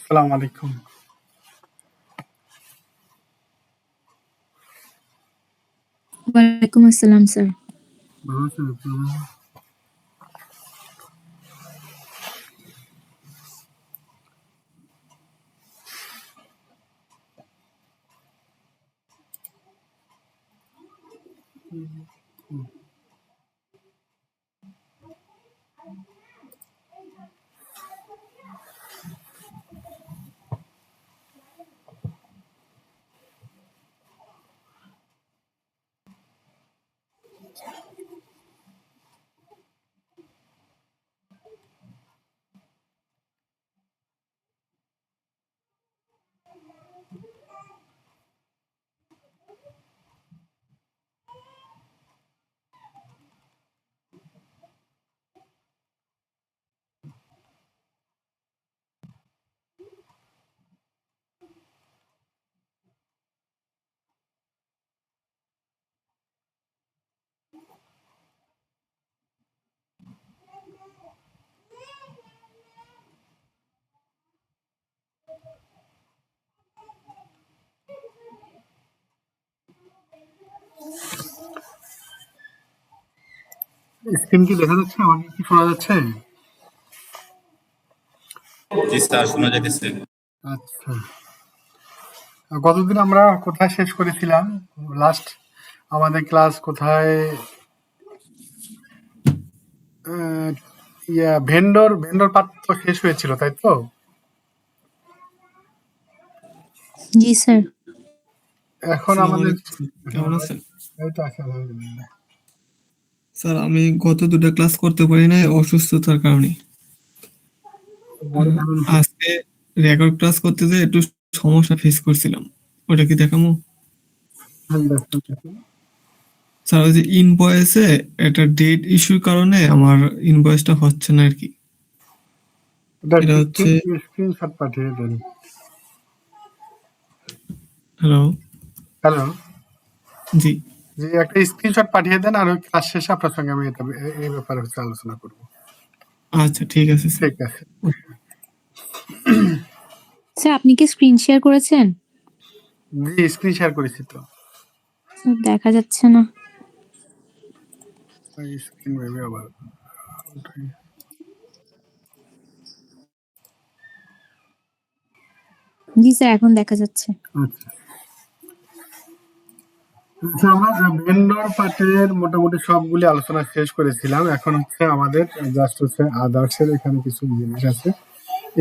আসসালামু আলাইকুম। ওয়ালাইকুম আসসালাম স্যার। ভালো আছেন আপনারা? স্ক্রিন কি দেখা যাচ্ছে? আমাকে কি শোনা যাচ্ছে? জি স্যার, শোনা যাইতেছে। আচ্ছা, গতদিন আমরা কোথায় শেষ করেছিলাম? লাস্ট আমাদের ক্লাস কোথায়? ভেন্ডর পার্ট তো শেষ হয়েছিল, তাই তো? জি স্যার। এখন আমাদের কেমন আছেন? এই তো আছে, আলহামদুলিল্লাহ। স্যার আমি গত 2টা ক্লাস করতে পারি নাই অসুস্থতার কারণে। আজকে রেকর্ড ক্লাস করতে যেয়ে একটু সমস্যা ফেস করছিলাম। ওটা কি দেখামু? স্যার ওই যে ইনভয়েসে একটা ডেট ইস্যুর কারণে আমার ইনভয়েসটা হচ্ছে না আর কি। এটা হচ্ছে স্ক্রিনশট পাঠিয়ে দেন। হ্যালো হ্যালো, জি যে একটা স্ক্রিনশট পাঠিয়ে দেন, আর ওই ক্লাস শেষে আপনার সঙ্গে আমি এই ব্যাপারে হচ্ছে আলোচনা করব। আচ্ছা ঠিক আছে স্যার। ঠিক আছে। স্যার আপনি কি স্ক্রিন শেয়ার করেছেন? জি, স্ক্রিন শেয়ার করেছি তো। স্যার দেখা যাচ্ছে না। স্ক্রিন ভেবে আবার জি স্যার, এখন দেখা যাচ্ছে। আচ্ছা, আমরা ভেন্ডর পার্টের মোটামুটি সবগুলি আলোচনা শেষ করেছিলাম। এখন হচ্ছে আমাদের জাস্ট হচ্ছে আদার্সের এখানে কিছু জিনিস আছে,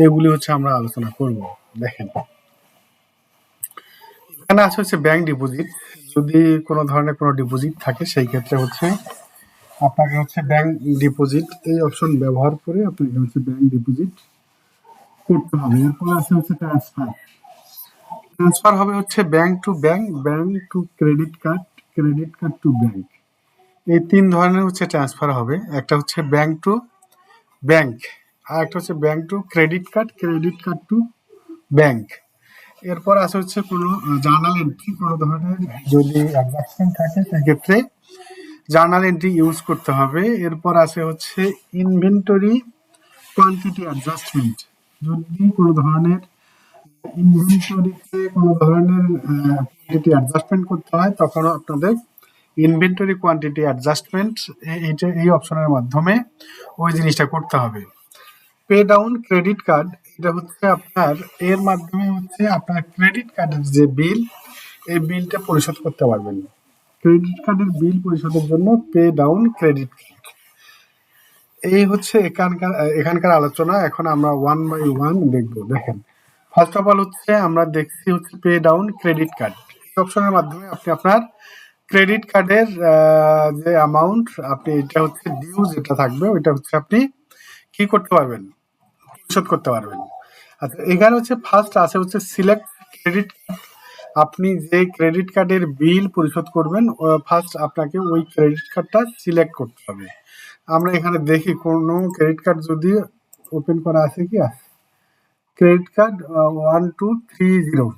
এগুলি হচ্ছে আমরা আলোচনা করব। দেখেন, এখানে আছে হচ্ছে ব্যাংক ডিপোজিট। যদি কোনো ধরনের কোনো ডিপোজিট থাকে, সেই ক্ষেত্রে হচ্ছে আপনাকে হচ্ছে ব্যাংক ডিপোজিট এই অপশন ব্যবহার করে আপনাকে হচ্ছে ব্যাংক ডিপোজিট করতে হবে। এরপর আছে হচ্ছে ট্রান্সফার। ট্রান্সফার হবে হচ্ছে bank to bank, bank to credit card, credit card to bank. এই 3 ধরনের হচ্ছে ট্রান্সফার হবে। একটা হচ্ছে ব্যাংক টু ব্যাংক, আর একটা হচ্ছে bank to credit card, credit card to bank. এরপর আছে হচ্ছে কোনো জার্নাল এন্ট্রি, কোনো ধরনের যদি অ্যাডজাস্টমেন্ট থাকে সেক্ষেত্রে জার্নাল এন্ট্রি ইউজ করতে হবে। এরপর আছে হচ্ছে ইনভেন্টরি কোয়ান্টিটি অ্যাডজাস্টমেন্ট। যদি কোনো ধরনের ইনভেন্টরিতে কোনো ধরনের কোয়ান্টিটি অ্যাডজাস্টমেন্ট করতে হয়, তখনও আপনাদের ইনভেন্টরি কোয়ান্টিটি অ্যাডজাস্টমেন্ট এই অপশনের মাধ্যমে ওই জিনিসটা করতে হবে। পে ডাউন ক্রেডিট কার্ড, এটা হচ্ছে আপনার এর মাধ্যমে হচ্ছে আপনার ক্রেডিট কার্ডের যে বিল, এই বিলটা পরিশোধ করতে পারবেন। ক্রেডিট কার্ডের বিল পরিশোধের জন্য পে ডাউন ক্রেডিট কার্ড। এই হচ্ছে এখানকার আলোচনা। এখন আমরা ওয়ান বাই ওয়ান দেখবো। দেখেন, ফার্স্ট অফ অল হচ্ছে আমরা দেখছি হচ্ছে পে ডাউন ক্রেডিট কার্ড। এই অপশনের মাধ্যমে আপনি আপনার ক্রেডিট কার্ডের যে অ্যামাউন্ট আপনি, এটা হচ্ছে ডিউ যেটা থাকবে, ওইটা হচ্ছে আপনি কি করতে পারবেন, পরিশোধ করতে পারবেন। আচ্ছা, এখানে হচ্ছে ফার্স্ট আছে হচ্ছে সিলেক্ট ক্রেডিট কার্ড। আপনি যে ক্রেডিট কার্ডের বিল পরিশোধ করবেন, ফার্স্ট আপনাকে ওই ক্রেডিট কার্ডটা সিলেক্ট করতে হবে। আমরা এখানে দেখি কোনো ক্রেডিট কার্ড যদি ওপেন করা আছে কি, credit card 1230,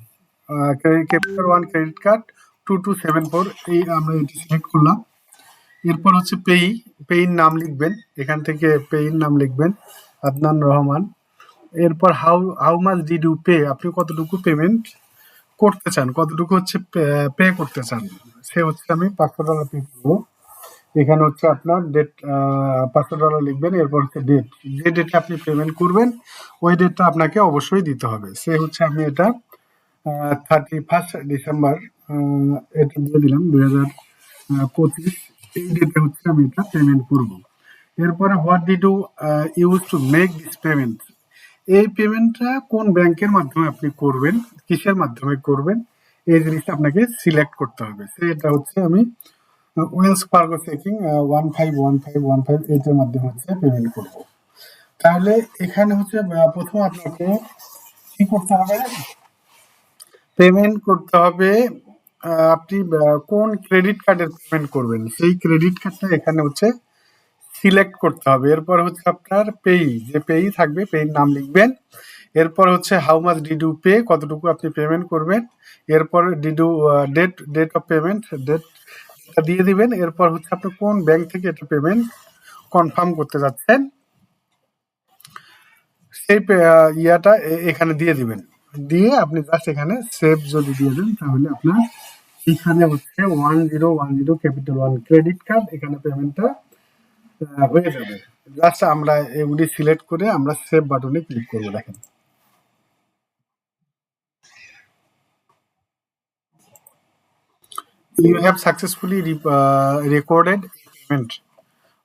capital 1 credit card 2274, এই আমরা এটি সিলেক্ট করলাম। এরপর হচ্ছে পেইর নাম লিখবেন, এখান থেকে পেইর নাম লিখবেন আদনান রহমান। এরপর how much did you pay, আপনি কতটুকু পেমেন্ট করতে চান, কতটুকু হচ্ছে পে করতে চান, সে হচ্ছে আমি $500 পে করবো। এখানে হচ্ছে আপনার ডেট, $500 লিখবেন, এরপর হচ্ছে ডেট, যে ডেটে আপনি পেমেন্ট করবেন ওই ডেটটা আপনাকে অবশ্যই দিতে হবে। সে হচ্ছে আমি এটা 31 ডিসেম্বর এটা দিয়ে দিলাম 2025, এই ডেটে হচ্ছে আমি এটা পেমেন্ট করব। এরপরে what did you use to make this payment, এই পেমেন্টটা কোন ব্যাংকের মাধ্যমে আপনি করবেন, কিসের মাধ্যমে করবেন, এই জিনিসটা আপনাকে সিলেক্ট করতে হবে। সেটা হচ্ছে আমি ওয়েলস ফার্গো চেকিং 151515 এইটার মাধ্যমে হচ্ছে পেমেন্ট করব। তাহলে এখানে হচ্ছে প্রথম আপনাকে কি করতে হবে, পেমেন্ট করতে হবে। আপনি কোন ক্রেডিট কার্ডের পেমেন্ট করবেন সেই ক্রেডিট কার্ডটা এখানে হচ্ছে সিলেক্ট করতে হবে। এরপর হচ্ছে আপনার পেই, যে পেই থাকবে পেইর নাম লিখবেন। এরপর হচ্ছে how much did you pay, কতটুকু আপনি পেমেন্ট করবেন। এরপর did you date of payment, ডেটটা দিয়ে দিবেন। এরপর হচ্ছে আপনি কোন ব্যাংক থেকে এটা পেমেন্ট কনফার্ম করতে যাচ্ছেন সেই ইয়াটা এখানে দিয়ে দিবেন। দিয়ে আপনি জাস্ট এখানে সেভ যদি দিয়ে দেন তাহলে আপনার এখানে হচ্ছে 1010 ক্যাপিটাল 1 ক্রেডিট কার্ড, এখানে পেমেন্টটা হয়ে যাবে। জাস্ট আমরা এগুলি সিলেক্ট করে আমরা সেভ বাটনে ক্লিক করবো। দেখেন you have successfully recorded a payment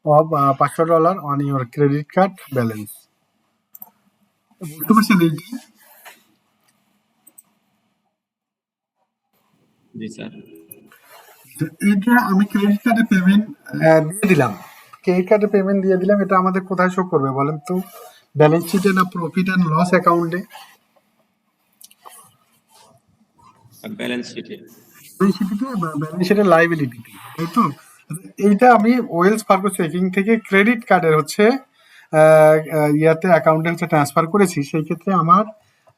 of $500 on your credit card balance. বুঝতে পারছেন এইটা? জি স্যার। এইটা আমি ক্রেডিট কার্ডে পেমেন্ট দিয়ে দিলাম, ক্রেডিট কার্ডে পেমেন্ট দিয়ে দিলাম। এটা আমাদের কোথায় শো করবে বলেন তো, ব্যালেন্স শিটে না প্রফিট অ্যান্ড লস অ্যাকাউন্টে? ব্যালেন্স শিটে। ব্যালেন্স শিটের লাইবিলিটিতে, তাই তো? এইটা আমি ওয়েলস ফার্গো চেকিং থেকে ক্রেডিট কার্ডের হচ্ছে ইয়াতে অ্যাকাউন্টে হচ্ছে ট্রান্সফার করেছি। সেই ক্ষেত্রে আমার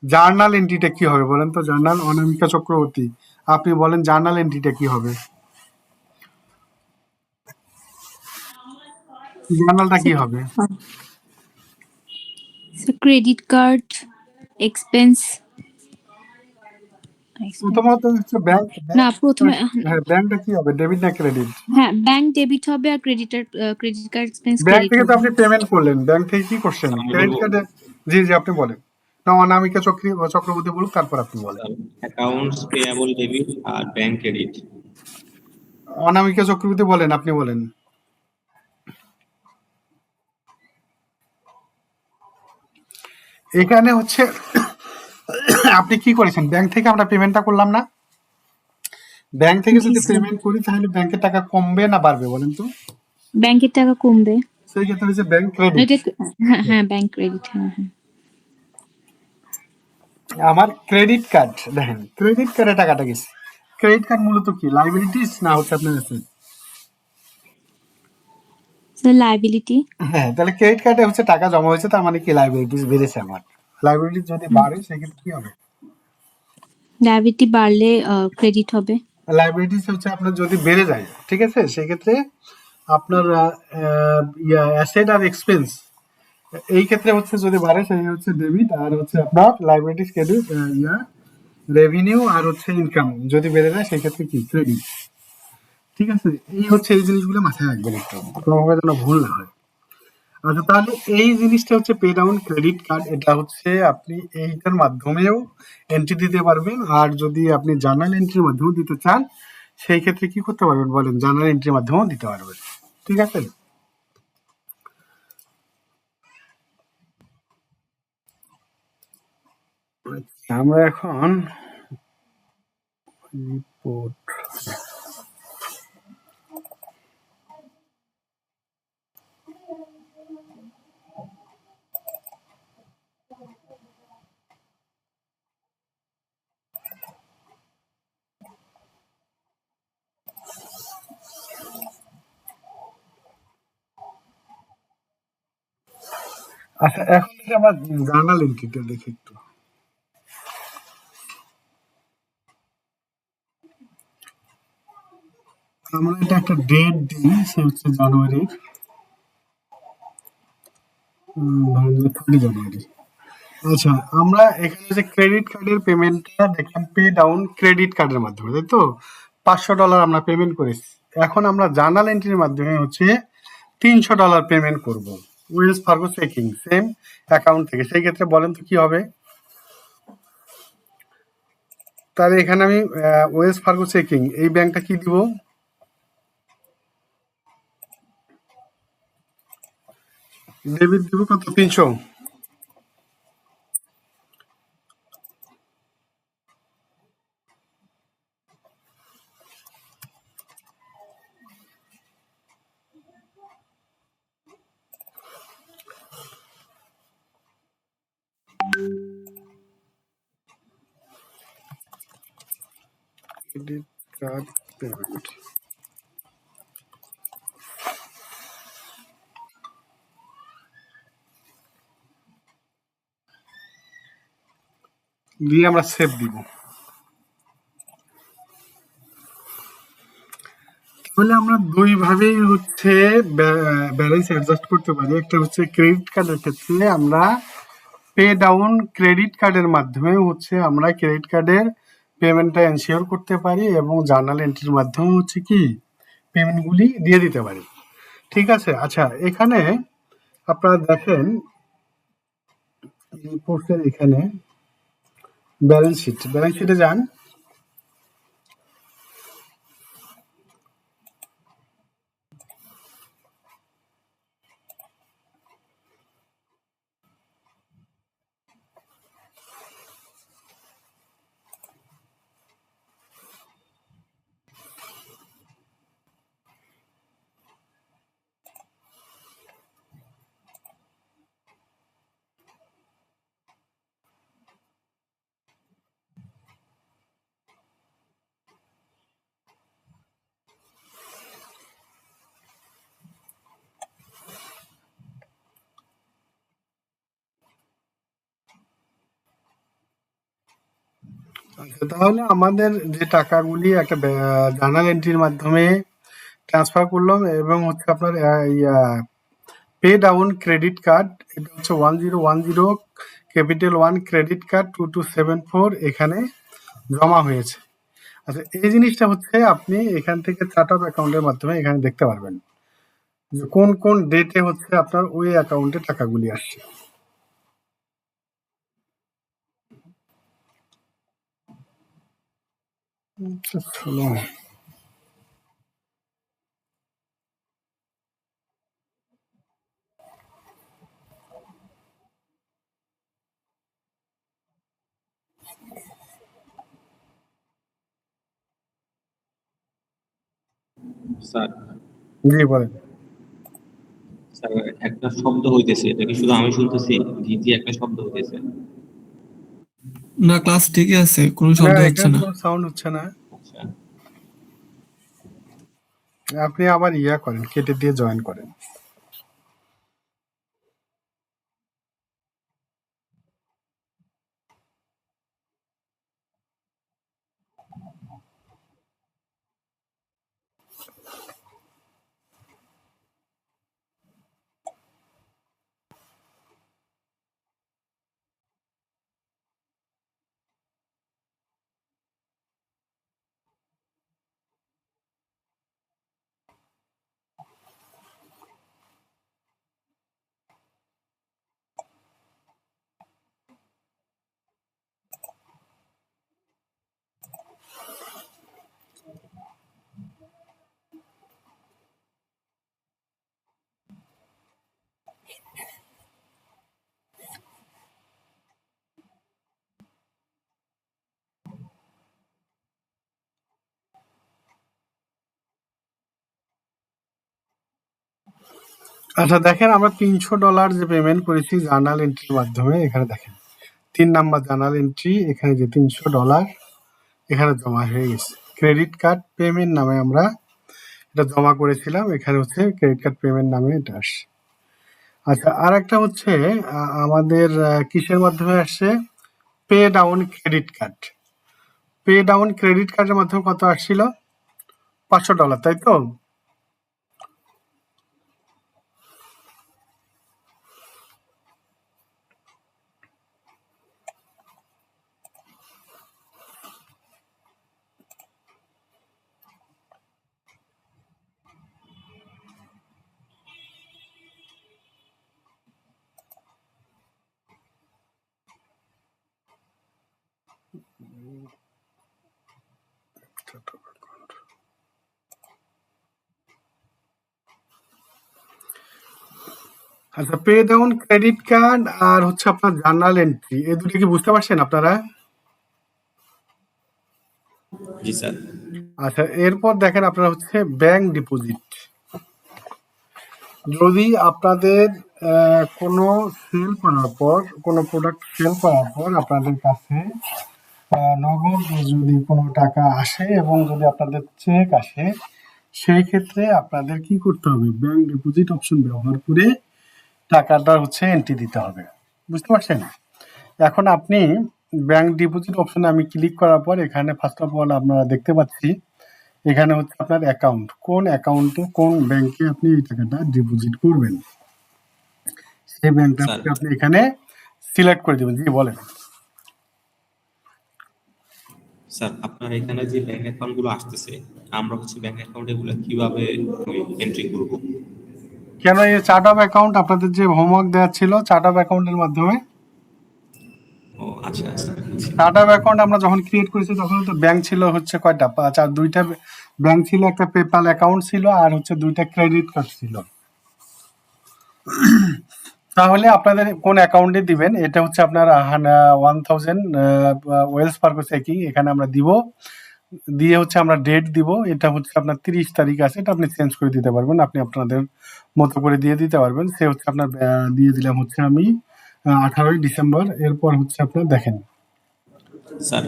জার্নাল এন্ট্রিটা কি হবে বলেন তো? জার্নাল অনামিকা চক্রবর্তী, আপনি বলেন জার্নাল এন্ট্রিটা কি হবে? জার্নালটা কি হবে? ক্রেডিট কার্ড এক্সপেন্স, প্রথমত হচ্ছে ব্যাংক, না প্রথমে হ্যাঁ ব্যাংকটা কি হবে, ডেবিট না ক্রেডিট? হ্যাঁ ব্যাংক ডেবিট হবে আর credit card expense bank credit থেকে তো হবে। আপনি পেমেন্ট করলেন, ব্যাংক থেকে কি করছেন? আমি ক্রেডিট বলবো কার্ডে, জি জি আপনি বলেন। না অনামিকা চক্রবর্তী বলুক, তারপর আপনি বলেন। অ্যাকাউন্টস পেয়াবল ডেবিট আর ব্যাংক ক্রেডিট। অনামিকা চক্রবর্তী বলেন, আপনি বলেন। এখানে হচ্ছে আপনি কি করেছেন, ব্যাংক থেকে আমরা পেমেন্টটা করলাম না? ব্যাংক থেকে জি যদি স্যার, পেমেন্ট করি তাহলে ব্যাংকের টাকা কমবে না বাড়বে বলেন তো? ব্যাংকের টাকা কমবে। সেই ক্ষেত্রে হচ্ছে ব্যাংক ক্রেডিট। এটা হ্যাঁ হ্যাঁ ব্যাংক ক্রেডিট, হ্যাঁ হ্যাঁ। আমার ক্রেডিট কার্ড, দেখেন ক্রেডিট কার্ডে টাকাটা গেছে। ক্রেডিট কার্ড মূলত কি লাইবিলিটিস না হচ্ছে আপনার আছে? Sir liability. হ্যাঁ, তাহলে ক্রেডিট কার্ডে হচ্ছে টাকা জমা হয়েছে, তার মানে কি লাইবিলিটিস বেড়েছে আমার। লাইবিলিটিস যদি বাড়ে সেক্ষেত্রে কি হবে? লায়াবিলিটি বাড়লে ক্রেডিট হবে। লাইবিলিটিস হচ্ছে আপনার যদি বেড়ে যায়, ঠিক আছে, সেক্ষেত্রে আপনার অ্যাসেট আর এক্সপেন্স এই ক্ষেত্রে হচ্ছে যদি বাড়ে সেই হচ্ছে ডেবিট, আর হচ্ছে আপনার লাইবিলিটিস ক্রেডিট রেভিনিউ আর হচ্ছে ইনকাম যদি বেড়ে যায় সেই ক্ষেত্রে কি ক্রেডিট। ঠিক আছে, এই হচ্ছে এই জিনিসগুলো মাথায় রাখবেন একটু, কোনোভাবে যেন ভুল না হয়। আচ্ছা, তাহলে এই জিনিসটা হচ্ছে পে ডাউন ক্রেডিট কার্ড, এটা হচ্ছে আপনি এইটার মাধ্যমেও এন্ট্রি দিতে পারবেন। আর যদি আপনি জার্নাল এন্ট্রির মাধ্যমেও দিতে চান সেই ক্ষেত্রে কি করতে পারবেন বলেন, জার্নাল এন্ট্রির মাধ্যমেও দিতে পারবেন। ঠিক আছে, আমরা এখন রিপোর্ট, আচ্ছা এখন থেকে আমরা জার্নাল এন্ট্রিটা দেখি একটু। আমরা এটা একটা ডেট দিই, সে হচ্ছে জানুয়ারির 30 জানুয়ারি। আচ্ছা, আমরা এখানে যে ক্রেডিট কার্ডের পেমেন্টটা দেখলাম পে ডাউন ক্রেডিট কার্ডের মাধ্যমে, তাই তো? $500 আমরা পেমেন্ট করেছি। এখন আমরা জার্নাল এন্ট্রির মাধ্যমে হচ্ছে $300 পেমেন্ট করব। Wells Fargo checking same account থেকে। সেই ক্ষেত্রে বলেন তো কি হবে? তাহলে এখানে আমি ওয়েলস ফার্গো চেকিং এই ব্যাংকটা কি দিব? ডেবিট দিব কত? 300। ক্রেডিট কার্ড পেমেন্ট দিয়ে আমরা সেভ দিব। তাহলে আমরা দুই ভাবেই হচ্ছে ব্যালেন্স অ্যাডজাস্ট করতে পারি। একটা হচ্ছে ক্রেডিট কার্ডের ক্ষেত্রে আমরা পে ডাউন ক্রেডিট কার্ডের মাধ্যমে হচ্ছে আমরা ক্রেডিট কার্ডের পেমেন্টটা এনশিওর করতে পারি এবং জার্নাল এন্ট্রির মাধ্যমে হচ্ছে কি পেমেন্টগুলি দিয়ে দিতে পারি। ঠিক আছে? আচ্ছা, এখানে আপনারা দেখেন রিপোর্টের এখানে ব্যালেন্স শিটে যান। আচ্ছা, তাহলে আমাদের যে টাকাগুলি একটা জার্নাল এন্ট্রির মাধ্যমে ট্রান্সফার করলাম এবং হচ্ছে আপনার পে ডাউন ক্রেডিট কার্ড, এটা হচ্ছে 1010 ক্যাপিটাল 1 ক্রেডিট কার্ড 2274 এখানে জমা হয়েছে। আচ্ছা, এই জিনিসটা হচ্ছে আপনি এখান থেকে চার্ট অফ অ্যাকাউন্টের মাধ্যমে এখানে দেখতে পারবেন যে কোন কোন ডেটে হচ্ছে আপনার ওই অ্যাকাউন্টে টাকাগুলি আসছে। চলো। স্যার জি বলেন। স্যার একটা শব্দ হইতেছে, এটা কি শুধু আমি শুনতেছি? জি জি একটা শব্দ হইতেছে। না, ক্লাস ঠিকই আছে, কোনো না, শব্দ হচ্ছে এখানে না। কোনো সাউন্ড হচ্ছে না। আচ্ছা আপনি আবার করেন, কেটে দিয়ে জয়েন করেন। আচ্ছা, দেখেন আমরা $300 যে পেমেন্ট করেছি জার্নাল এন্ট্রির মাধ্যমে, এখানে দেখেন 3 নাম্বার জার্নাল এন্ট্রি, এখানে যে $300 এখানে জমা হয়ে গেছে। ক্রেডিট কার্ড পেমেন্ট নামে আমরা এটা জমা করেছিলাম, এখানে হচ্ছে ক্রেডিট কার্ড পেমেন্ট নামে এটা আসছে। আচ্ছা, আর একটা হচ্ছে আমাদের কিসের মাধ্যমে আসছে? Pay down credit card. Pay down credit কার্ডের মাধ্যমে কত আসছিল? $500, তাই তো? আচ্ছা, পে ডাউন ক্রেডিট কার্ড আর হচ্ছে আপনার জার্নাল এন্ট্রি, এই দুটো কি বুঝতে পারছেন আপনারা? জি স্যার। আচ্ছা, এরপর দেখেন আপনারা হচ্ছে ব্যাংক ডিপোজিট। যদি আপনাদের কোনো সেল করার পর, কোনো প্রোডাক্ট সেল করার পর আপনাদের কাছে নগদ যদি কোনো টাকা আসে এবং যদি আপনাদের চেক আসে, সেই ক্ষেত্রে আপনাদের কি করতে হবে? ব্যাংক ডিপোজিট অপশন ব্যবহার করে টাকাটা হচ্ছে এন্ট্রি দিতে হবে। বুঝতে পারছেন? এখন আপনি ব্যাংক ডিপোজিট অপশনে আমি ক্লিক করার পর এখানে ফার্স্ট অফ অল আপনারা দেখতে পাচ্ছি এখানে হচ্ছে আপনার অ্যাকাউন্ট, কোন অ্যাকাউন্টে কোন ব্যাংকে আপনি এই টাকাটা ডিপোজিট করবেন সেই ব্যাংকটা স্যার আপনি এখানে সিলেক্ট করে দেবেন। জি বলেন। স্যার আপনার এখানে যে ব্যাংক অ্যাকাউন্ট গুলো আসতেছে, আমরা হচ্ছে ব্যাংক অ্যাকাউন্ট এগুলো কিভাবে এন্ট্রি করব? কেন এই চার্ট অফ অ্যাকাউন্ট আপনাদের যে হোমওয়ার্ক দেওয়া ছিল চার্ট অফ অ্যাকাউন্টের মাধ্যমে, ও আচ্ছা আচ্ছা, বুঝছি। চার্ট অফ অ্যাকাউন্ট আমরা যখন ক্রিয়েট করেছি তখন তো ব্যাংক ছিল হচ্ছে কয়টা? দুইটা ব্যাংক ছিল, একটা পেপাল অ্যাকাউন্ট ছিল আর হচ্ছে দুইটা ক্রেডিট কার্ড ছিল। তাহলে আপনাদের কোন অ্যাকাউন্টে দিবেন এটা হচ্ছে আপনার 1000 ওয়েলস ফার্গো চেকিং, এখানে আমরা দিব, দিয়ে হচ্ছে আমরা ডেট দিব, এটা হচ্ছে আপনার 30 তারিখ আছে, এটা আপনি চেঞ্জ করে দিতে পারবেন, আপনি আপনাদের মতো করে দিয়ে দিতে পারবেন। সে হচ্ছে আপনার দিয়ে দিলাম হচ্ছে আমি 18ই ডিসেম্বর। এরপর হচ্ছে আপনার দেখেন। স্যার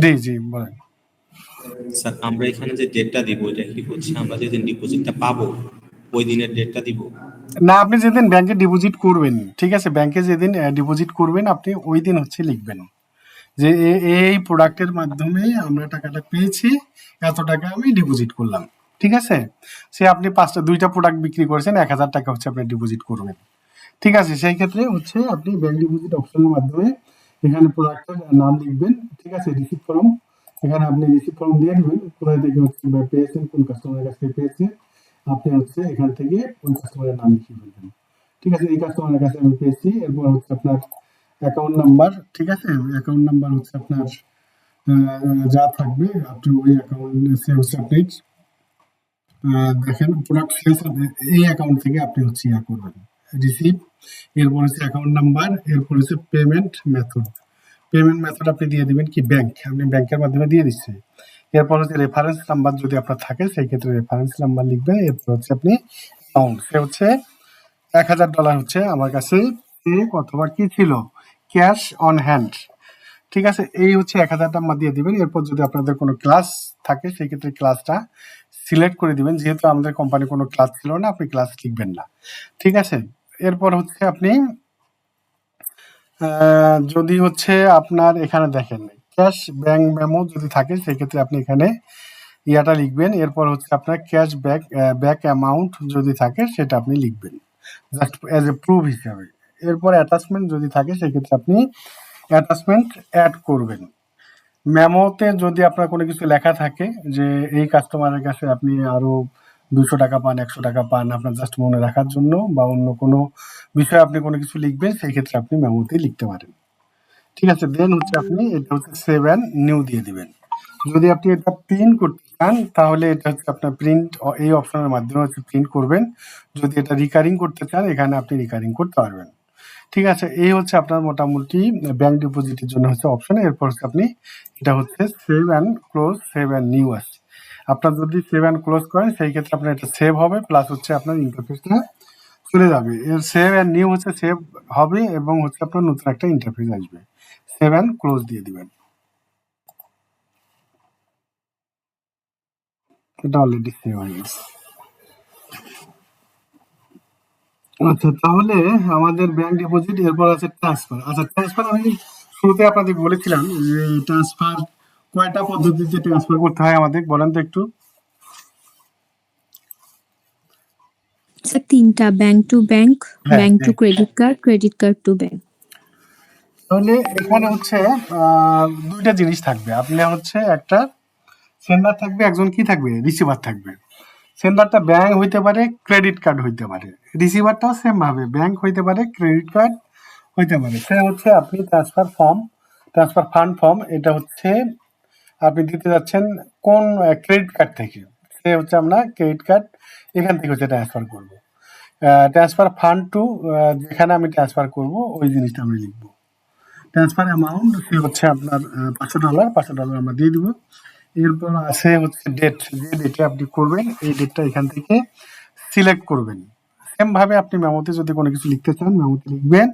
জি জি বলেন। স্যার আমরা এখানে যে ডেটটা দিব, এটা কি হচ্ছে আমরা যেদিন ডিপোজিটটা পাবো ওই দিনের ডেটটা দিব? না, আপনি যেদিন ব্যাংকে ডিপোজিট করবেন, ঠিক আছে, ব্যাংকে যেদিন ডিপোজিট করবেন আপনি ওই দিন হচ্ছে লিখবেন যে এই প্রোডাক্টের মাধ্যমে আমরা টাকাটা পেয়েছি, এত টাকা আমি ডিপোজিট করলাম। ঠিক আছে, সে আপনি দুইটা প্রোডাক্ট বিক্রি করেছেন, 1000 টাকা হচ্ছে আপনি ডিপোজিট করবেন। ঠিক আছে, সেই ক্ষেত্রে হচ্ছে আপনি ব্যাংক ডিপোজিট অপশনের মাধ্যমে এখানে প্রোডাক্টের নাম লিখবেন। ঠিক আছে, রিসিপ্ট ফর্ম, এখানে আপনি রিসিপ্ট ফর্ম দিয়ে দেবেন, কোথায় থেকে হচ্ছে পেয়েছেন, কোন কাস্টমারের কাছ থেকে পেয়েছেন, আপনি হচ্ছে এখান থেকে ওই কাস্টমারের নাম লিখে ফেলবেন। ঠিক আছে, এই কাস্টমারের কাছে আমি পেয়েছি। এরপর হচ্ছে আপনার অ্যাকাউন্ট নাম্বার, ঠিক আছে, অ্যাকাউন্ট নাম্বার হচ্ছে আপনার যা থাকবে আপনি ওই অ্যাকাউন্ট সে হচ্ছে আপনি দেখেন প্রোডাক্ট সেলস, এই অ্যাকাউন্ট থেকে আপনি হচ্ছে ইয়া করবেন রিসিভ। এরপর হচ্ছে অ্যাকাউন্ট নাম্বার, এরপর হচ্ছে পেমেন্ট মেথড, পেমেন্ট মেথড আপনি দিয়ে দিবেন কি ব্যাংক, আপনি ব্যাংকের মাধ্যমে দিয়ে দিচ্ছেন। এরপর হচ্ছে রেফারেন্স নাম্বার যদি আপনার থাকে সেই ক্ষেত্রে রেফারেন্স নাম্বার লিখবেন। এরপর হচ্ছে আপনি অ্যামাউন্ট, সে হচ্ছে $1000 হচ্ছে আমার কাছে চেক অথবা কি ছিল ক্যাশ অন হ্যান্ড। ঠিক আছে, এই হচ্ছে 1000 টাকা দিয়ে দিবেন। এরপর যদি আপনাদের কোনো ক্লাস থাকে সেই ক্ষেত্রে ক্লাসটা সিলেক্ট করে দিবেন, যেহেতু আমাদের কোম্পানি কোনো ক্লাস ছিল না আপনি ক্লাস লিখবেন না। ঠিক আছে, এরপর হচ্ছে আপনি যদি হচ্ছে আপনার এখানে দেখেন ক্যাশ ব্যাংক মেমো যদি থাকে সেই ক্ষেত্রে আপনি এখানে ইয়াটা লিখবেন। এরপর হচ্ছে আপনার ক্যাশ ব্যাক অ্যামাউন্ট যদি থাকে সেটা আপনি লিখবেন জাস্ট অ্যাজ এ প্রুফ হিসাবে। এরপর অ্যাটাচমেন্ট যদি থাকে সেক্ষেত্রে আপনি অ্যাটাচমেন্ট অ্যাড করবেন। মেমোতে যদি আপনার কোনো কিছু লেখা থাকে যে এই কাস্টমারের কাছে আপনি আরো 200 টাকা পান, 100 টাকা পান, আপনার জাস্ট মনে রাখার জন্য বা অন্য কোনো বিষয়ে আপনি কোনো কিছু লিখবেন, সেই ক্ষেত্রে আপনি মেমোতে লিখতে পারেন। ঠিক আছে, দেন হচ্ছে আপনি এটা হচ্ছে সেভ অ্যান্ড নিউ দিয়ে দিবেন। যদি আপনি এটা প্রিন্ট করতে চান তাহলে এটা হচ্ছে আপনার প্রিন্ট, এই অপশনের মাধ্যমে হচ্ছে প্রিন্ট করবেন। যদি এটা রিকারিং করতে চান এখানে আপনি রিকারিং করতে পারবেন। ঠিক আছে, এই হচ্ছে আপনার মোটামুটি ব্যাংক ডিপোজিটের জন্য হচ্ছে অপশন। এরপর হচ্ছে আপনি এটা হচ্ছে save and close, save and new আছে। আপনার যদি সেভ অ্যান্ড ক্লোজ করেন সেই ক্ষেত্রে আপনার এটা সেভ হবে, প্লাস হচ্ছে আপনার ইন্টারফেসটা চলে যাবে। এর সেভ অ্যান্ড নিউ হচ্ছে সেভ হবে এবং হচ্ছে আপনার নতুন একটা ইন্টারফেস আসবে। সেভ অ্যান্ড ক্লোজ দিয়ে দিবেন। এটা অলরেডি সেভ হয়ে গেছে। আচ্ছা, তাহলে আমাদের ব্যাংক ডিপোজিট, এরপর আছে ট্রান্সফার। আচ্ছা, ট্রান্সফার আমি শুরুতে আপনাদের বলেছিলাম যে ট্রান্সফার কয়টা পদ্ধতিতে ট্রান্সফার করতে হয় আমাদের, বলেন তো একটু। স্যার 3টা, ব্যাংক টু ব্যাংক, হ্যাঁ, ব্যাংক টু হ্যাঁ। Credit card to bank. তাহলে এখানে হচ্ছে দুইটা জিনিস থাকবে, আপনি হচ্ছে একটা সেন্ডার থাকবে, একজন কি থাকবে রিসিভার থাকবে। সেন্ডারটা ব্যাংক হইতে পারে, ক্রেডিট কার্ড হইতে পারে, রিসিভারটাও সেম ভাবে ব্যাংক হইতে পারে, ক্রেডিট কার্ড হইতে পারে। সে হচ্ছে আপনি ট্রান্সফার ফান্ড ফর্ম, এটা হচ্ছে আপনি দিতে যাচ্ছেন কোন ক্রেডিট কার্ড থেকে, সে হচ্ছে আমরা ক্রেডিট কার্ড এখান থেকে হচ্ছে ট্রান্সফার করবো। ট্রান্সফার ফান্ড টু, যেখানে আমি ট্রান্সফার করব ওই জিনিসটা আমি লিখব। ট্রান্সফার অ্যামাউন্ট সে হচ্ছে আপনার $500 আমরা দিয়ে দিব। এরপর আছে হচ্ছে ডেট, যে ডেটে আপনি করবেন এই ডেটটা এখান থেকে সিলেক্ট করবেন। সেম ভাবে আপনি মেমোতে যদি কোনো কিছু লিখতে চান মেমোতে লিখবেন।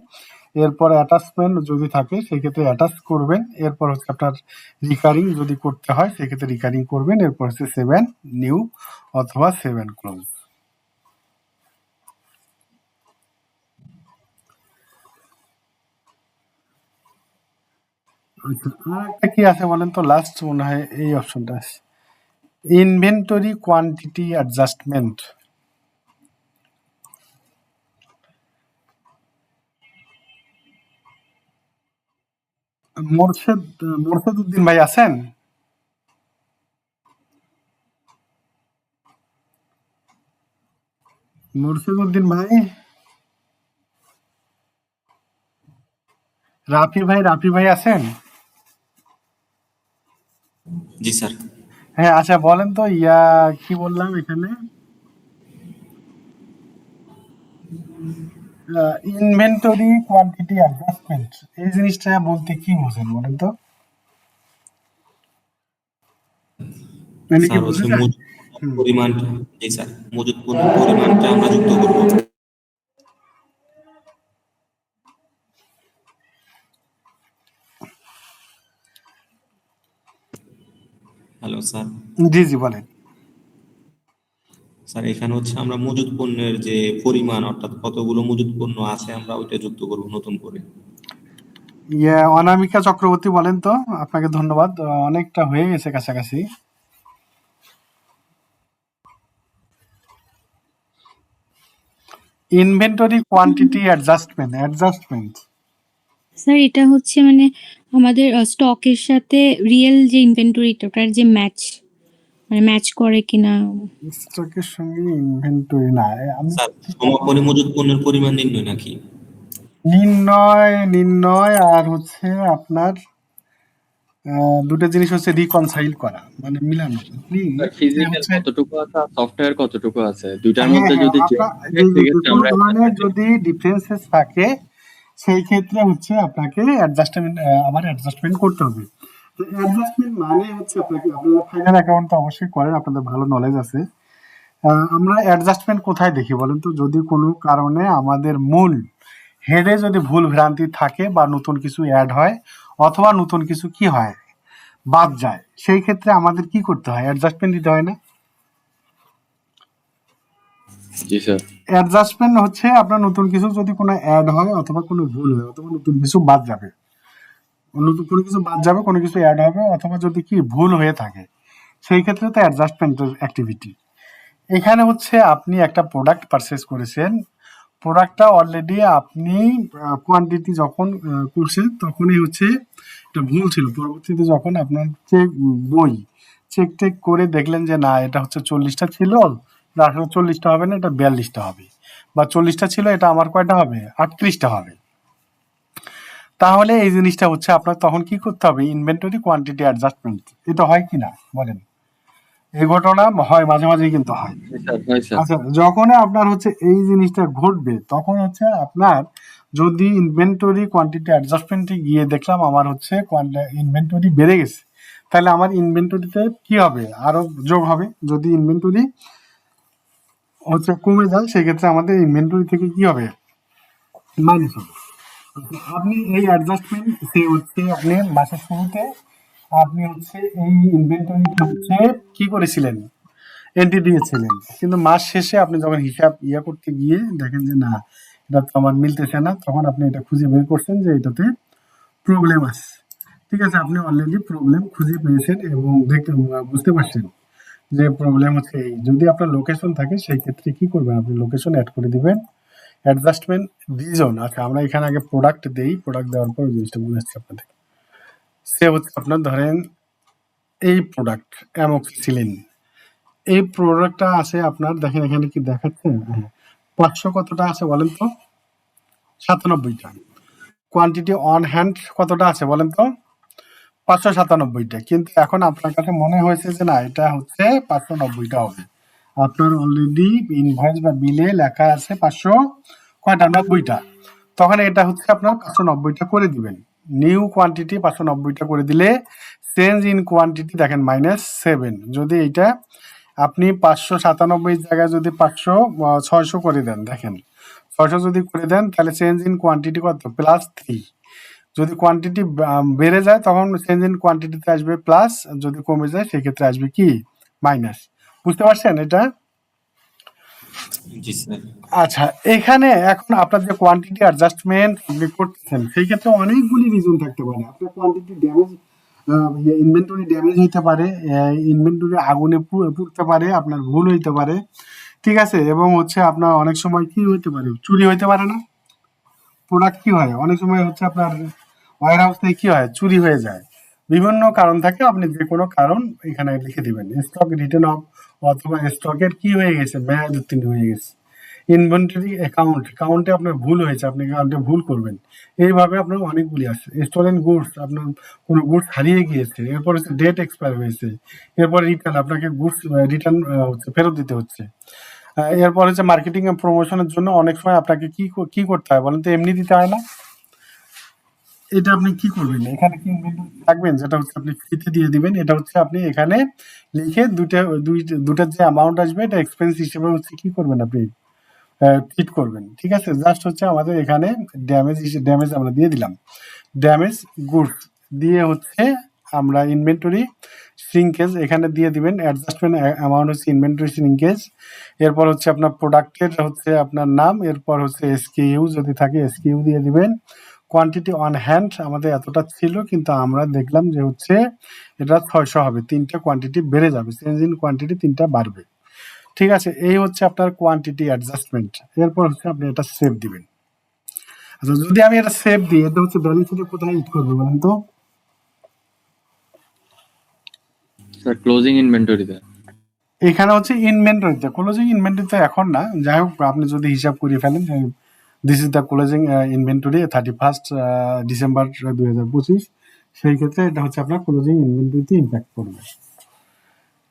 এরপর অ্যাটাচমেন্ট যদি থাকে সেই ক্ষেত্রে অ্যাটাচ করবেন। এরপর হচ্ছে আপনার রিকারিং যদি করতে হয় সেক্ষেত্রে রিকারিং করবেন। এরপর হচ্ছে 7 নিউ অথবা 7 ক্লোজ। আচ্ছা, আর একটা কি আছে বলেন তো, লাস্ট মনে হয় এই অপশনটা আছে, inventory quantity adjustment. Morshed Uddin ভাই আছেন? মোরশেদ উদ্দিন ভাই, রাফি ভাই আছেন? জি স্যার। হ্যাঁ, আচ্ছা বলেন তো কি বললাম এখানে, ইনভেন্টরি কোয়ান্টিটি অ্যাডজাস্টমেন্ট, এই জিনিসটা বলতে কি বোঝেন বলেন তো? মানে কি স্যার হচ্ছে বুঝেছেন? মজুদ পরিমাণটা, জি স্যার, মজুদ পণ্যের পরিমাণটা আমরা যুক্ত করব। Hello sir. জি বলেন। স্যার এখানে হচ্ছে আমরা মজুদ পণ্যের যে পরিমাণ, অর্থাৎ কতগুলো মজুদ পণ্য আছে আমরা ওইটা যুক্ত করব নতুন করে। অনামিকা চক্রবর্তী বলেন তো, আপনাকে ধন্যবাদ, অনেকটা হয়ে গেছে কাছাকাছি। Inventory quantity adjustment. স্যার এটা হচ্ছে মানে আমাদের স্টকের সাথে রিয়েল যে ইনভেন্টরিটা ওটার যে ম্যাচ করে কিনা। স্টকের সঙ্গে ইনভেন্টরি না, আমি স্যার সমাপনী মজুদ পণ্যের পরিমাণ নির্ণয় নাকি? নির্ণয় আর হচ্ছে আপনার দুটো জিনিস হচ্ছে রিকনসাইল করা, মানে মিলানো। আপনি ফিজিক্যাল হচ্ছে কতটুকু আছে আর সফটওয়্যার কতটুকু আছে, দুইটার হ্যাঁ মধ্যে যদি আপনার সেক্ষেত্রে কোনো আমরা ধরনের যদি ডিফারেন্সেস থাকে সেই ক্ষেত্রে হচ্ছে আপনাকে অ্যাডজাস্টমেন্ট করতে হবে। তো অ্যাডজাস্টমেন্ট মানে হচ্ছে আপনারা ফাইনাল অ্যাকাউন্ট তো অবশ্যই করেন, আপনাদের ভালো নলেজ আছে। আমরা অ্যাডজাস্টমেন্ট কোথায় দেখি বলেন তো, যদি কোনো কারণে আমাদের মূল হেডে যদি ভুল ভ্রান্তি থাকে বা নতুন কিছু অ্যাড হয় অথবা নতুন কিছু কি হয় বাদ যায়, সেই ক্ষেত্রে আমাদের কি করতে হয়, অ্যাডজাস্টমেন্ট দিতে হয় না? জি স্যার। অ্যাডজাস্টমেন্ট হচ্ছে আপনার নতুন কিছু যদি কোনো অ্যাড হয় অথবা কোনো ভুল হয় অথবা নতুন কিছু বাদ যাবে, নতুন কোনো কিছু বাদ যাবে, কোনো কিছু অ্যাড হবে অথবা যদি কি ভুল হয়ে থাকে, সেই ক্ষেত্রে তো অ্যাডজাস্টমেন্টের অ্যাক্টিভিটি। এখানে হচ্ছে আপনি একটা প্রোডাক্ট পারচেস করেছেন, প্রোডাক্টটা অলরেডি আপনি কোয়ান্টিটি যখন করছেন তখনই হচ্ছে এটা ভুল ছিল। পরবর্তীতে যখন আপনার বই চেক টেক করে দেখলেন যে না এটা হচ্ছে 40টা ছিল, আসলে 40টা হবে না, এটা 42টা হবে, বা 40টা ছিল এটা আমার কয়টা হবে, 38টা হবে। তাহলে এই জিনিসটা হচ্ছে আপনার তখন কি করতে হবে, ইনভেন্টরি কোয়ান্টিটি অ্যাডজাস্টমেন্ট। এটা হয় কি না বলেন? এই ঘটনা হয়, মাঝে মাঝেই কিন্তু হয়। আচ্ছা, যখন আপনার হচ্ছে এই জিনিসটা ঘটবে তখন হচ্ছে আপনার যদি ইনভেন্টরি কোয়ান্টিটি অ্যাডজাস্টমেন্টে গিয়ে দেখলাম আমার হচ্ছে ইনভেন্টরি বেড়ে গেছে, তাহলে আমার ইনভেন্টরিতে কি হবে, আরো যোগ হবে। যদি ইনভেন্টরি হচ্ছে কমে যায় সেক্ষেত্রে আমাদের ইনভেন্টরি থেকে কি হবে, মাইনাস হবে। আপনি এই অ্যাডজাস্টমেন্ট হচ্ছে আপনি মাসের শুরুতে আপনি হচ্ছে এই ইনভেন্টরিটা হচ্ছে কি করেছিলেন, এন্ট্রি দিয়েছিলেন, কিন্তু মাস শেষে আপনি যখন হিসাব করতে গিয়ে দেখেন যে না এটা তো আমার মিলতেছে না, তখন আপনি এটা খুঁজে বের করছেন যে এটাতে প্রবলেম আছে। ঠিক আছে, আপনি অলরেডি প্রবলেম খুঁজে পেয়েছেন এবং বুঝতে পারছেন যে প্রবলেম হচ্ছে এই। যদি আপনার লোকেশন থাকে সেই ক্ষেত্রে কি করবেন, আপনি লোকেশন অ্যাড করে দিবেন। অ্যাডজাস্টমেন্ট রিজন, আচ্ছা আমরা এখানে আগে প্রোডাক্ট দেই, প্রোডাক্ট দেওয়ার পর জিনিসটা বুঝাচ্ছি আপনাদের। সে হচ্ছে আপনার ধরেন এই প্রোডাক্ট অ্যামোক্সিসিলিন, এই প্রোডাক্টটা আছে আপনার, দেখেন এখানে কি দেখাচ্ছে, 500 কতটা আছে বলেন তো, 97টা। কোয়ান্টিটি অন হ্যান্ড কতটা আছে বলেন তো, 597টা। কিন্তু এখন আপনার কাছে মনে হয়েছে যে না এটা হচ্ছে 590টা হবে, আপনার অলরেডি ইনভয়েস বা বিলে লেখা আছে 590টা, তখন এটা হচ্ছে আপনার 590টা করে দিবেন। নিউ কোয়ান্টিটি 590টা করে দিলে চেঞ্জ ইন কোয়ান্টিটি দেখেন -7। যদি এইটা আপনি 597 জায়গায় যদি 600 করে দেন, দেখেন 600 যদি করে দেন তাহলে চেঞ্জ ইন কোয়ান্টিটি কত? +3। যদি কোয়ান্টিটি বেড়ে যায় তখন চেঞ্জ ইন কোয়ান্টিটিতে আসবে প্লাস, যদি কমে যায় সেক্ষেত্রে আসবে কি? মাইনাস। বুঝতে পারছেন এটা? জি স্যার। আচ্ছা, এখানে এখন আপনার যে কোয়ান্টিটি অ্যাডজাস্টমেন্ট আপনি করতেছেন সেই ক্ষেত্রে অনেকগুলি রিজন থাকতে পারে। আপনার কোয়ান্টিটি ড্যামেজ, ইনভেন্টরি ড্যামেজ হইতে পারে, ইনভেন্টরি আগুনে পুড়তে পারে, আপনার ভুল হইতে পারে, ঠিক আছে? এবং হচ্ছে আপনার অনেক সময় কি হইতে পারে? চুরি হইতে পারে না? প্রোডাক্ট কি হয়? অনেক সময় হচ্ছে আপনার ওয়্যার হাউস থেকে কি হয়? চুরি হয়ে যায়। বিভিন্ন কারণ থাকে, আপনি যে কোনো কারণ এখানে লিখে দিবেন। স্টক রিটার্ন অফ, অথবা স্টকের কি হয়ে গেছে? মেয়াদ উত্তীর্ণ হয়ে গেছে। ইনভেন্টরি কাউন্টে আপনার ভুল হয়েছে, আপনি কাউন্টে ভুল করবেন। এইভাবে আপনার অনেকগুলি আছে। স্টোলেন গুডস, আপনার কোনো গুডস হারিয়ে গিয়েছে, এরপর হচ্ছে ডেট এক্সপায়ার হয়েছে, এরপর রিটার্ন, আপনাকে গুডস রিটার্ন হচ্ছে ফেরত দিতে হচ্ছে। এরপর হচ্ছে মার্কেটিং এন্ড প্রমোশনের জন্য অনেক সময় আপনাকে কি করতে হয় বলেন তো? এমনি দিতে হয় না? এটা আপনি কি করবেন? এখানে কি ইনভেন্টরি রাখবেন যেটা হচ্ছে আপনি ফ্রিতে দিয়ে দিবেন? এটা হচ্ছে আপনি এখানে লিখে দুটার যে অ্যামাউন্ট আসবে এটা এক্সপেন্স হিসেবে হচ্ছে কি করবেন আপনি? ট্রিট করবেন, ঠিক আছে? জাস্ট হচ্ছে আমাদের এখানে ড্যামেজ আমরা দিয়ে দিলাম। ড্যামেজ গুডস দিয়ে হচ্ছে আমরা ইনভেন্টরি শ্রিঙ্কেজ এখানে দিয়ে দিবেন। অ্যাডজাস্টমেন্ট অ্যামাউন্ট হচ্ছে ইনভেন্টরি শ্রিঙ্কেজ। এরপর হচ্ছে আপনার প্রোডাক্টের হচ্ছে আপনার নাম, এরপর হচ্ছে এসকিউ যদি থাকে এসকিউ দিয়ে দিবেন। কোয়ান্টিটি অন হ্যান্ড আমাদের এতটা ছিল, কিন্তু আমরা দেখলাম যে হচ্ছে এটা 600 হবে, 3টা কোয়ান্টিটি বেড়ে যাবে, চেঞ্জ ইন কোয়ান্টিটি 3টা বাড়বে, ঠিক আছে? এই হচ্ছে আপনার কোয়ান্টিটি অ্যাডজাস্টমেন্ট। এরপর হচ্ছে আপনি এটা সেভ দিবেন। আচ্ছা, যদি আমি এটা সেভ দিই, এটা হচ্ছে ব্যালেন্স শিটে কোথায় হিট করবে বলেন তো? স্যার ক্লোজিং ইনভেন্টরিতে। এখানে হচ্ছে ইনভেন্টরিতে। ক্লোজিং ইনভেন্টরিতে এখন না, যাই হোক আপনি যদি হিসাব করে ফেলেন যে this is the closing inventory 31st December 2025, সেই ক্ষেত্রে এটা হচ্ছে আপনার ক্লোজিং ইনভেন্টরিতে ইম্প্যাক্ট করবে।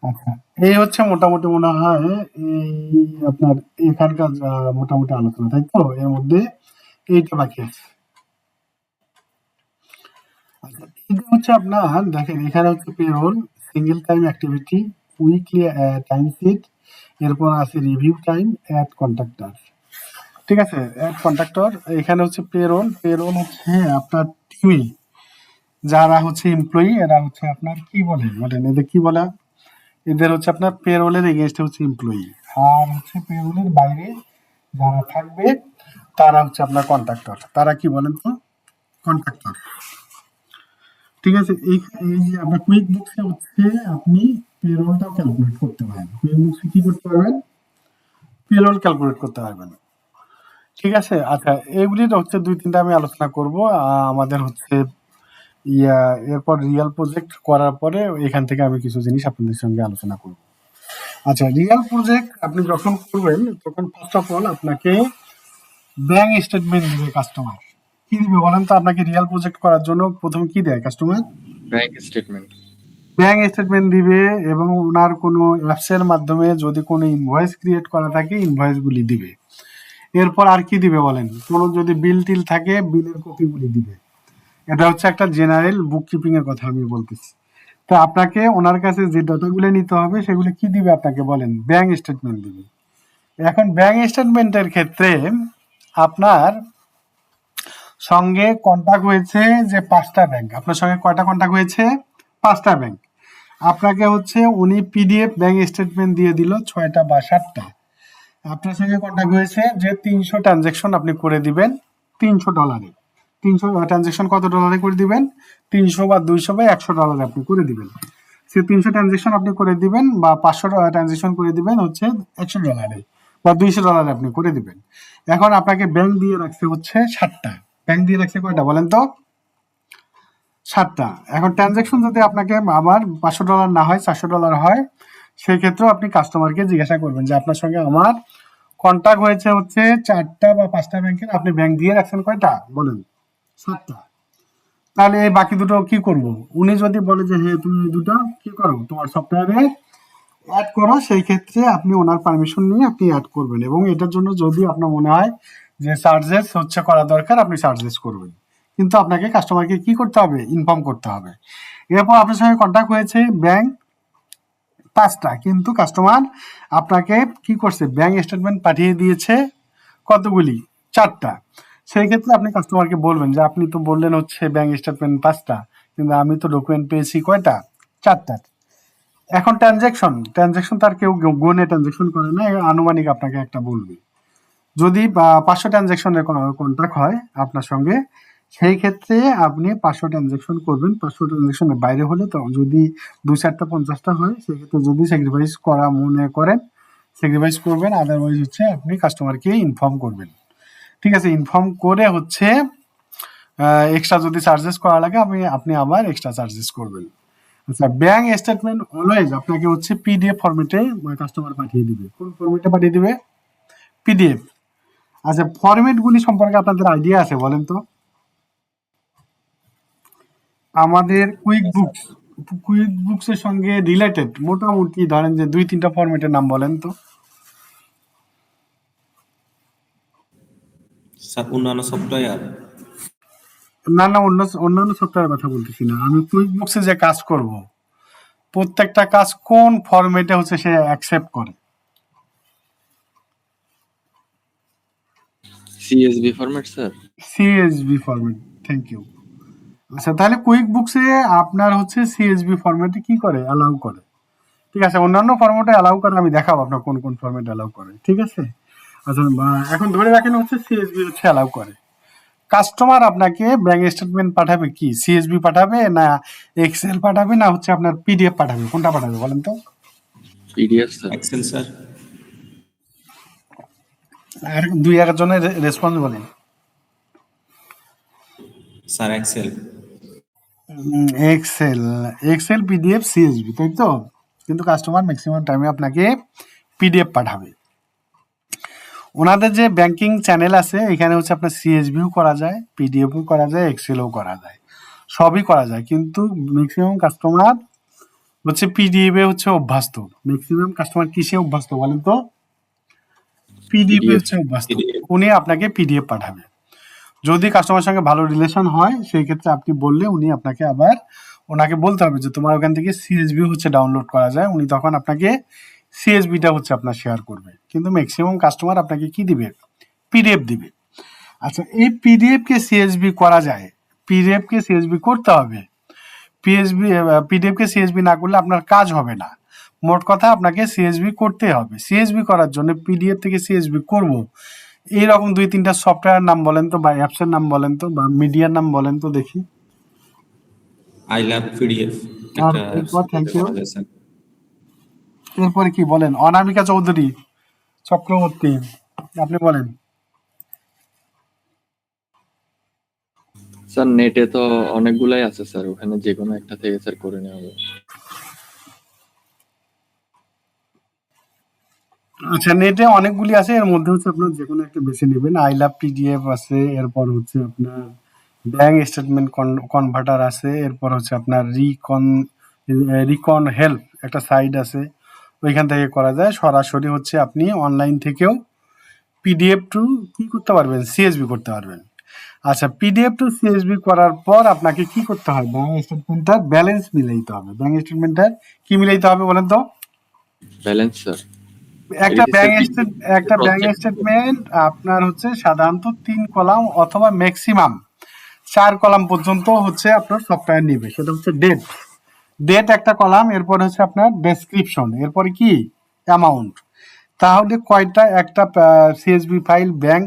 আচ্ছা, এই হচ্ছে মোটামুটি মনে হয় এই আপনার এখানকার মোটামুটি আলোচনা, তাই তো? এর মধ্যে এইটা বাকি আছে। আচ্ছা, এটা হচ্ছে আপনার দেখেন এখানে হচ্ছে payroll, single time activity, weekly time sheet, এরপর আছে রিভিউ টাইম, অ্যাড কন্ট্রাক্টর, ঠিক আছে? অ্যাড কন্ট্রাক্টর এখানে হচ্ছে পেরোল হচ্ছে আপনার টিমে যারা হচ্ছে এমপ্লয়ি, এরা হচ্ছে আপনার কি বলে বলেন, এদের কি বলা? এদের হচ্ছে আপনার পেরোলের এগেনস্টে হচ্ছে এমপ্লয়ি, আর হচ্ছে পেরোলের বাইরে যারা থাকবে তারা হচ্ছে আপনার কন্ট্রাক্টর। তারা কি বলেন তো? কন্ট্রাক্টর, ঠিক আছে? এই যে আপনার কুইক বুকসে হচ্ছে আপনি পেরোলটাও ক্যালকুলেট করতে পারেন। কুইক বুকসে কি করতে পারবেন? পেরোল ক্যালকুলেট করতে পারবেন, ঠিক আছে? আচ্ছা, এগুলির হচ্ছে 2-3টা আমি আলোচনা করব। আমাদের হচ্ছে এরপর রিয়েল প্রজেক্ট করার পরে এখান থেকে আমি কিছু জিনিস আপনাদের সঙ্গে আলোচনা করব। আচ্ছা, রিয়েল প্রজেক্ট আপনি যখন করবেন তখন ফার্স্ট অফ অল আপনাকে ব্যাংক স্টেটমেন্ট দিবে কাস্টমার। কি দিবে বলেন তো? আপনাকে রিয়েল প্রজেক্ট করার জন্য প্রথম কি দেয় customer? Bank statement. Bank statement দিবে, এবং ওনার কোনো অ্যাপসের মাধ্যমে যদি কোনো ইনভয়েস ক্রিয়েট করা থাকে ইনভয়েসগুলি দিবে। এরপর আর কি দিবে বলেন? কোনো যদি বিল টিল থাকে বিলের কপিগুলি দিবে। এটা হচ্ছে একটা জেনারেল বুক কিপিং এর কথা আমি বলতেছি। তো আপনাকে ওনার কাছে যে ডাটাগুলো নিতে হবে সেগুলো কি দিবে আপনাকে বলেন? ব্যাংক স্টেটমেন্ট দিবে। এখন ব্যাংক স্টেটমেন্টের ক্ষেত্রে আপনার সঙ্গে কন্টাক্ট হয়েছে যে 5টা ব্যাংক। আপনার সঙ্গে কয়টা কন্টাক্ট হয়েছে? 5টা ব্যাংক। আপনাকে হচ্ছে উনি পিডিএফ ব্যাংক স্টেটমেন্ট দিয়ে দিল 6টা বা 7টা। আপনার সঙ্গে কন্টাক্ট হয়েছে যে 300 ট্রানজ্যাকশন আপনি করে দিবেন $300। 300 ট্রানজ্যাকশন কত ডলারে করে দিবেন? 300 বা 200 বা 100 ডলারে আপনি করে দিবেন। সে 300 ট্রানজ্যাকশন আপনি করে দিবেন বা 500 ট্রানজ্যাকশন করে দিবেন হচ্ছে $100 বা $200 আপনি করে দিবেন। এখন আপনাকে ব্যাংক দিয়ে রাখছে হচ্ছে 7টা। ব্যাংক দিয়ে রাখছে কয়টা বলেন তো? 7টা। এখন ট্রানজ্যাকশন যদি আপনাকে আবার $500 না হয়, $400 হয়, সেই ক্ষেত্রেও আপনি কাস্টমারকে জিজ্ঞাসা করবেন যে আপনার সঙ্গে আমার কন্টাক্ট হয়েছে হচ্ছে 4টা বা 5টা ব্যাংকের, আপনি ব্যাংক দিয়ে রাখছেন কয়টা বলেন? 7টা। তাহলে এই বাকি দুটো কি করব? উনি যদি বলে যে হ্যাঁ তুমি এই দুটো কি করো তোমার সফটওয়্যারে অ্যাড করা, সেই ক্ষেত্রে আপনি ওনার পারমিশন নিয়ে আপনি অ্যাড করবেন, এবং এটার জন্য যদি আপনার মনে হয় যে চার্জেস হচ্ছে করা দরকার, আপনি চার্জেস করবেন, কিন্তু আপনাকে কাস্টমারকে কি করতে হবে, ইনফর্ম করতে হবে। এরপর আপনার সঙ্গে কন্ট্যাক্ট হয়েছে ব্যাংক 5টা, কিন্তু কাস্টমার আপনাকে কি করছে, ব্যাংক স্টেটমেন্ট পাঠিয়ে দিয়েছে কতগুলি, 4টা। সেই ক্ষেত্রে আপনি কাস্টমারকে বলবেন যে আপনি তো বললেন হচ্ছে ব্যাংক স্টেটমেন্ট 5টা, কিন্তু আমি তো ডকুমেন্ট পেয়েছি কয়টা, 4টা। এখন ট্রানজ্যাকশন তার কেউ গুণে ট্রানজ্যাকশন করে না, এ আনুমানিক আপনাকে একটা বলবে। যদি 500 ট্রানজ্যাকশনের কন্ট্রাক্ট হয় আপনার সঙ্গে, সেই ক্ষেত্রে আপনি 500 ট্রানজ্যাকশন করবেন। 500 ট্রানজ্যাকশনের বাইরে হলে তো যদি 2-4টা 50টা হয়, সেক্ষেত্রে যদি স্যাক্রিফাইস করা মনে করেন স্যাক্রিফাইস করবেন, আদারওয়াইজ হচ্ছে আপনি কাস্টমারকে ইনফর্ম করবেন। ঠিক আছে, ইনফর্ম করে হচ্ছে এক্সট্রা যদি চার্জেস করা লাগে আপনি আবার এক্সট্রা চার্জেস করবেন। আচ্ছা, ব্যাংক স্টেটমেন্ট অলওয়েজ আপনাকে হচ্ছে পিডিএফ ফরম্যাটে কাস্টমার পাঠিয়ে দিবে। কোন ফরম্যাটে পাঠিয়ে দিবে, পিডিএফ। আচ্ছা, ফরম্যাটগুলি সম্পর্কে আপনাদের আইডিয়া আছে বলেন তো? আমাদের কুইক বুকসের সঙ্গে রিলেটেড মোটামুটি ধরেন যে 2-3টা ফরম্যাটের নাম বলেন তো। স্যার অন্যান্য সফটওয়্যার, না, অন্যান্য সফটওয়্যারের কথা বলতেছি না, আমি কুইক বুকসে যে কাজ করব, প্রত্যেকটা কাজ কোন ফরম্যাটে হচ্ছে সে অ্যাকসেপ্ট করে। CSV format sir. CSV format, thank you. আচ্ছা, তাহলে কুইক বুকসে আপনার হচ্ছে সিএসভি ফরম্যাটে কি করে, অ্যালাউ করে। ঠিক আছে, অন্যান্য ফরম্যাটে অ্যালাউ করে, আমি দেখাবো আপনার কোন কোন ফরম্যাট অ্যালাউ করে। ঠিক আছে, আচ্ছা এখন ধরে রাখেন হচ্ছে সিএসভি হচ্ছে অ্যালাউ করে। কাস্টমার আপনাকে ব্যাংক স্টেটমেন্ট পাঠাবে কি, সিএসভি পাঠাবে না এক্সেল পাঠাবে না হচ্ছে আপনার পিডিএফ পাঠাবে, কোনটা পাঠাবে বলেন তো? PDF sir. Excel sir. আর 2-1 জনের রেসপন্স বলেন। Sir excel. Excel PDF CSV, তাই তো? কিন্তু কাস্টমার ম্যাক্সিমাম টাইমে আপনাকে পিডিএফ পাঠাবে। ওনাদের যে ব্যাংকিং চ্যানেল আছে, এখানে হচ্ছে আপনার সিএসভিও করা যায়, পিডিএফও করা যায়, এক্সেলও করা যায়, সবই করা যায়, কিন্তু ম্যাক্সিমাম কাস্টমার হচ্ছে পিডিএফ এ হচ্ছে অভ্যস্ত। ম্যাক্সিমাম কাস্টমার কিসে অভ্যস্ত বলেন তো? পিডিএফ এ হচ্ছে অভ্যস্ত। উনি আপনাকে পিডিএফ পাঠাবে। যদি কাস্টমার সঙ্গে ভালো রিলেশন হয়, সেই ক্ষেত্রে আপনি বললে উনি আপনাকে আবার ওনাকে বলতে হবে যে তোমার ওখান থেকে সিএসভি হচ্ছে ডাউনলোড করা যায়, উনি তখন আপনাকে সিএসভিটা হচ্ছে আপনার শেয়ার করবে। কিন্তু ম্যাক্সিমাম কাস্টমার আপনাকে কি দিবে, পিডিএফ দিবে। আচ্ছা, এই পিডিএফ কে সিএসভি করা যায়, পিডিএফ কে সিএসভি করতে হবে। পিডিএফ কে সিএসভি না করলে আপনার কাজ হবে না। মোট কথা আপনাকে সিএসভি করতে হবে। সিএসভি করার জন্য পিডিএফ থেকে সিএসভি করব, এইরকম 2-3টা সফটওয়্যার নাম বলেন তো, বা অ্যাপসের নাম বলেন তো, বা মিডিয়ার নাম বলেন তো দেখি। আই লাভ পিডিএফ আর একটা এরপর থ্যাংক ইউ। পাওয়া যায় স্যার। এরপরে কি বলেন, অনামিকা চৌধুরী চক্রবর্তী, আপনি বলেন। স্যার নেটে তো অনেকগুলাই আছে স্যার, ওখানে যে কোনো একটা থেকে স্যার করে নেওয়া হবে। আচ্ছা, নেটে অনেকগুলি আছে, এর মধ্যে হচ্ছে আপনার যে কোনো একটা বেছে নেবেন। আই লাভ পিডিএফ আছে, এরপর হচ্ছে আপনার ব্যাংক স্টেটমেন্ট কনভার্টার আছে, এরপর হচ্ছে আপনার রিকন হেল্প একটা সাইট আছে, ওইখান থেকে করা যায়। সরাসরি হচ্ছে আপনি অনলাইন থেকেও পিডিএফ টু কি করতে পারবেন, সিএসবি করতে পারবেন। আচ্ছা, পিডিএফ টু সিএসবি করার পর আপনাকে কি করতে হয়, ব্যাংক স্টেটমেন্টটার ব্যালেন্স মিলাইতে হবে। ব্যাংক স্টেটমেন্টটার কি মিলাইতে হবে বলেন তো? Balance sir. একটা ব্যাংক স্টেটমেন্ট আপনার হচ্ছে সাধারণত 3 কলাম অথবা ম্যাক্সিমাম 4 কলাম পর্যন্ত হচ্ছে আপনার সফটওয়্যার নিবে। সেটা হচ্ছে ডেট একটা কলাম, এরপর হচ্ছে আপনার ডেসক্রিপশন, এরপরে কি অ্যামাউন্ট। তাহলে কয়টা একটা সিএসবি ফাইল ব্যাংক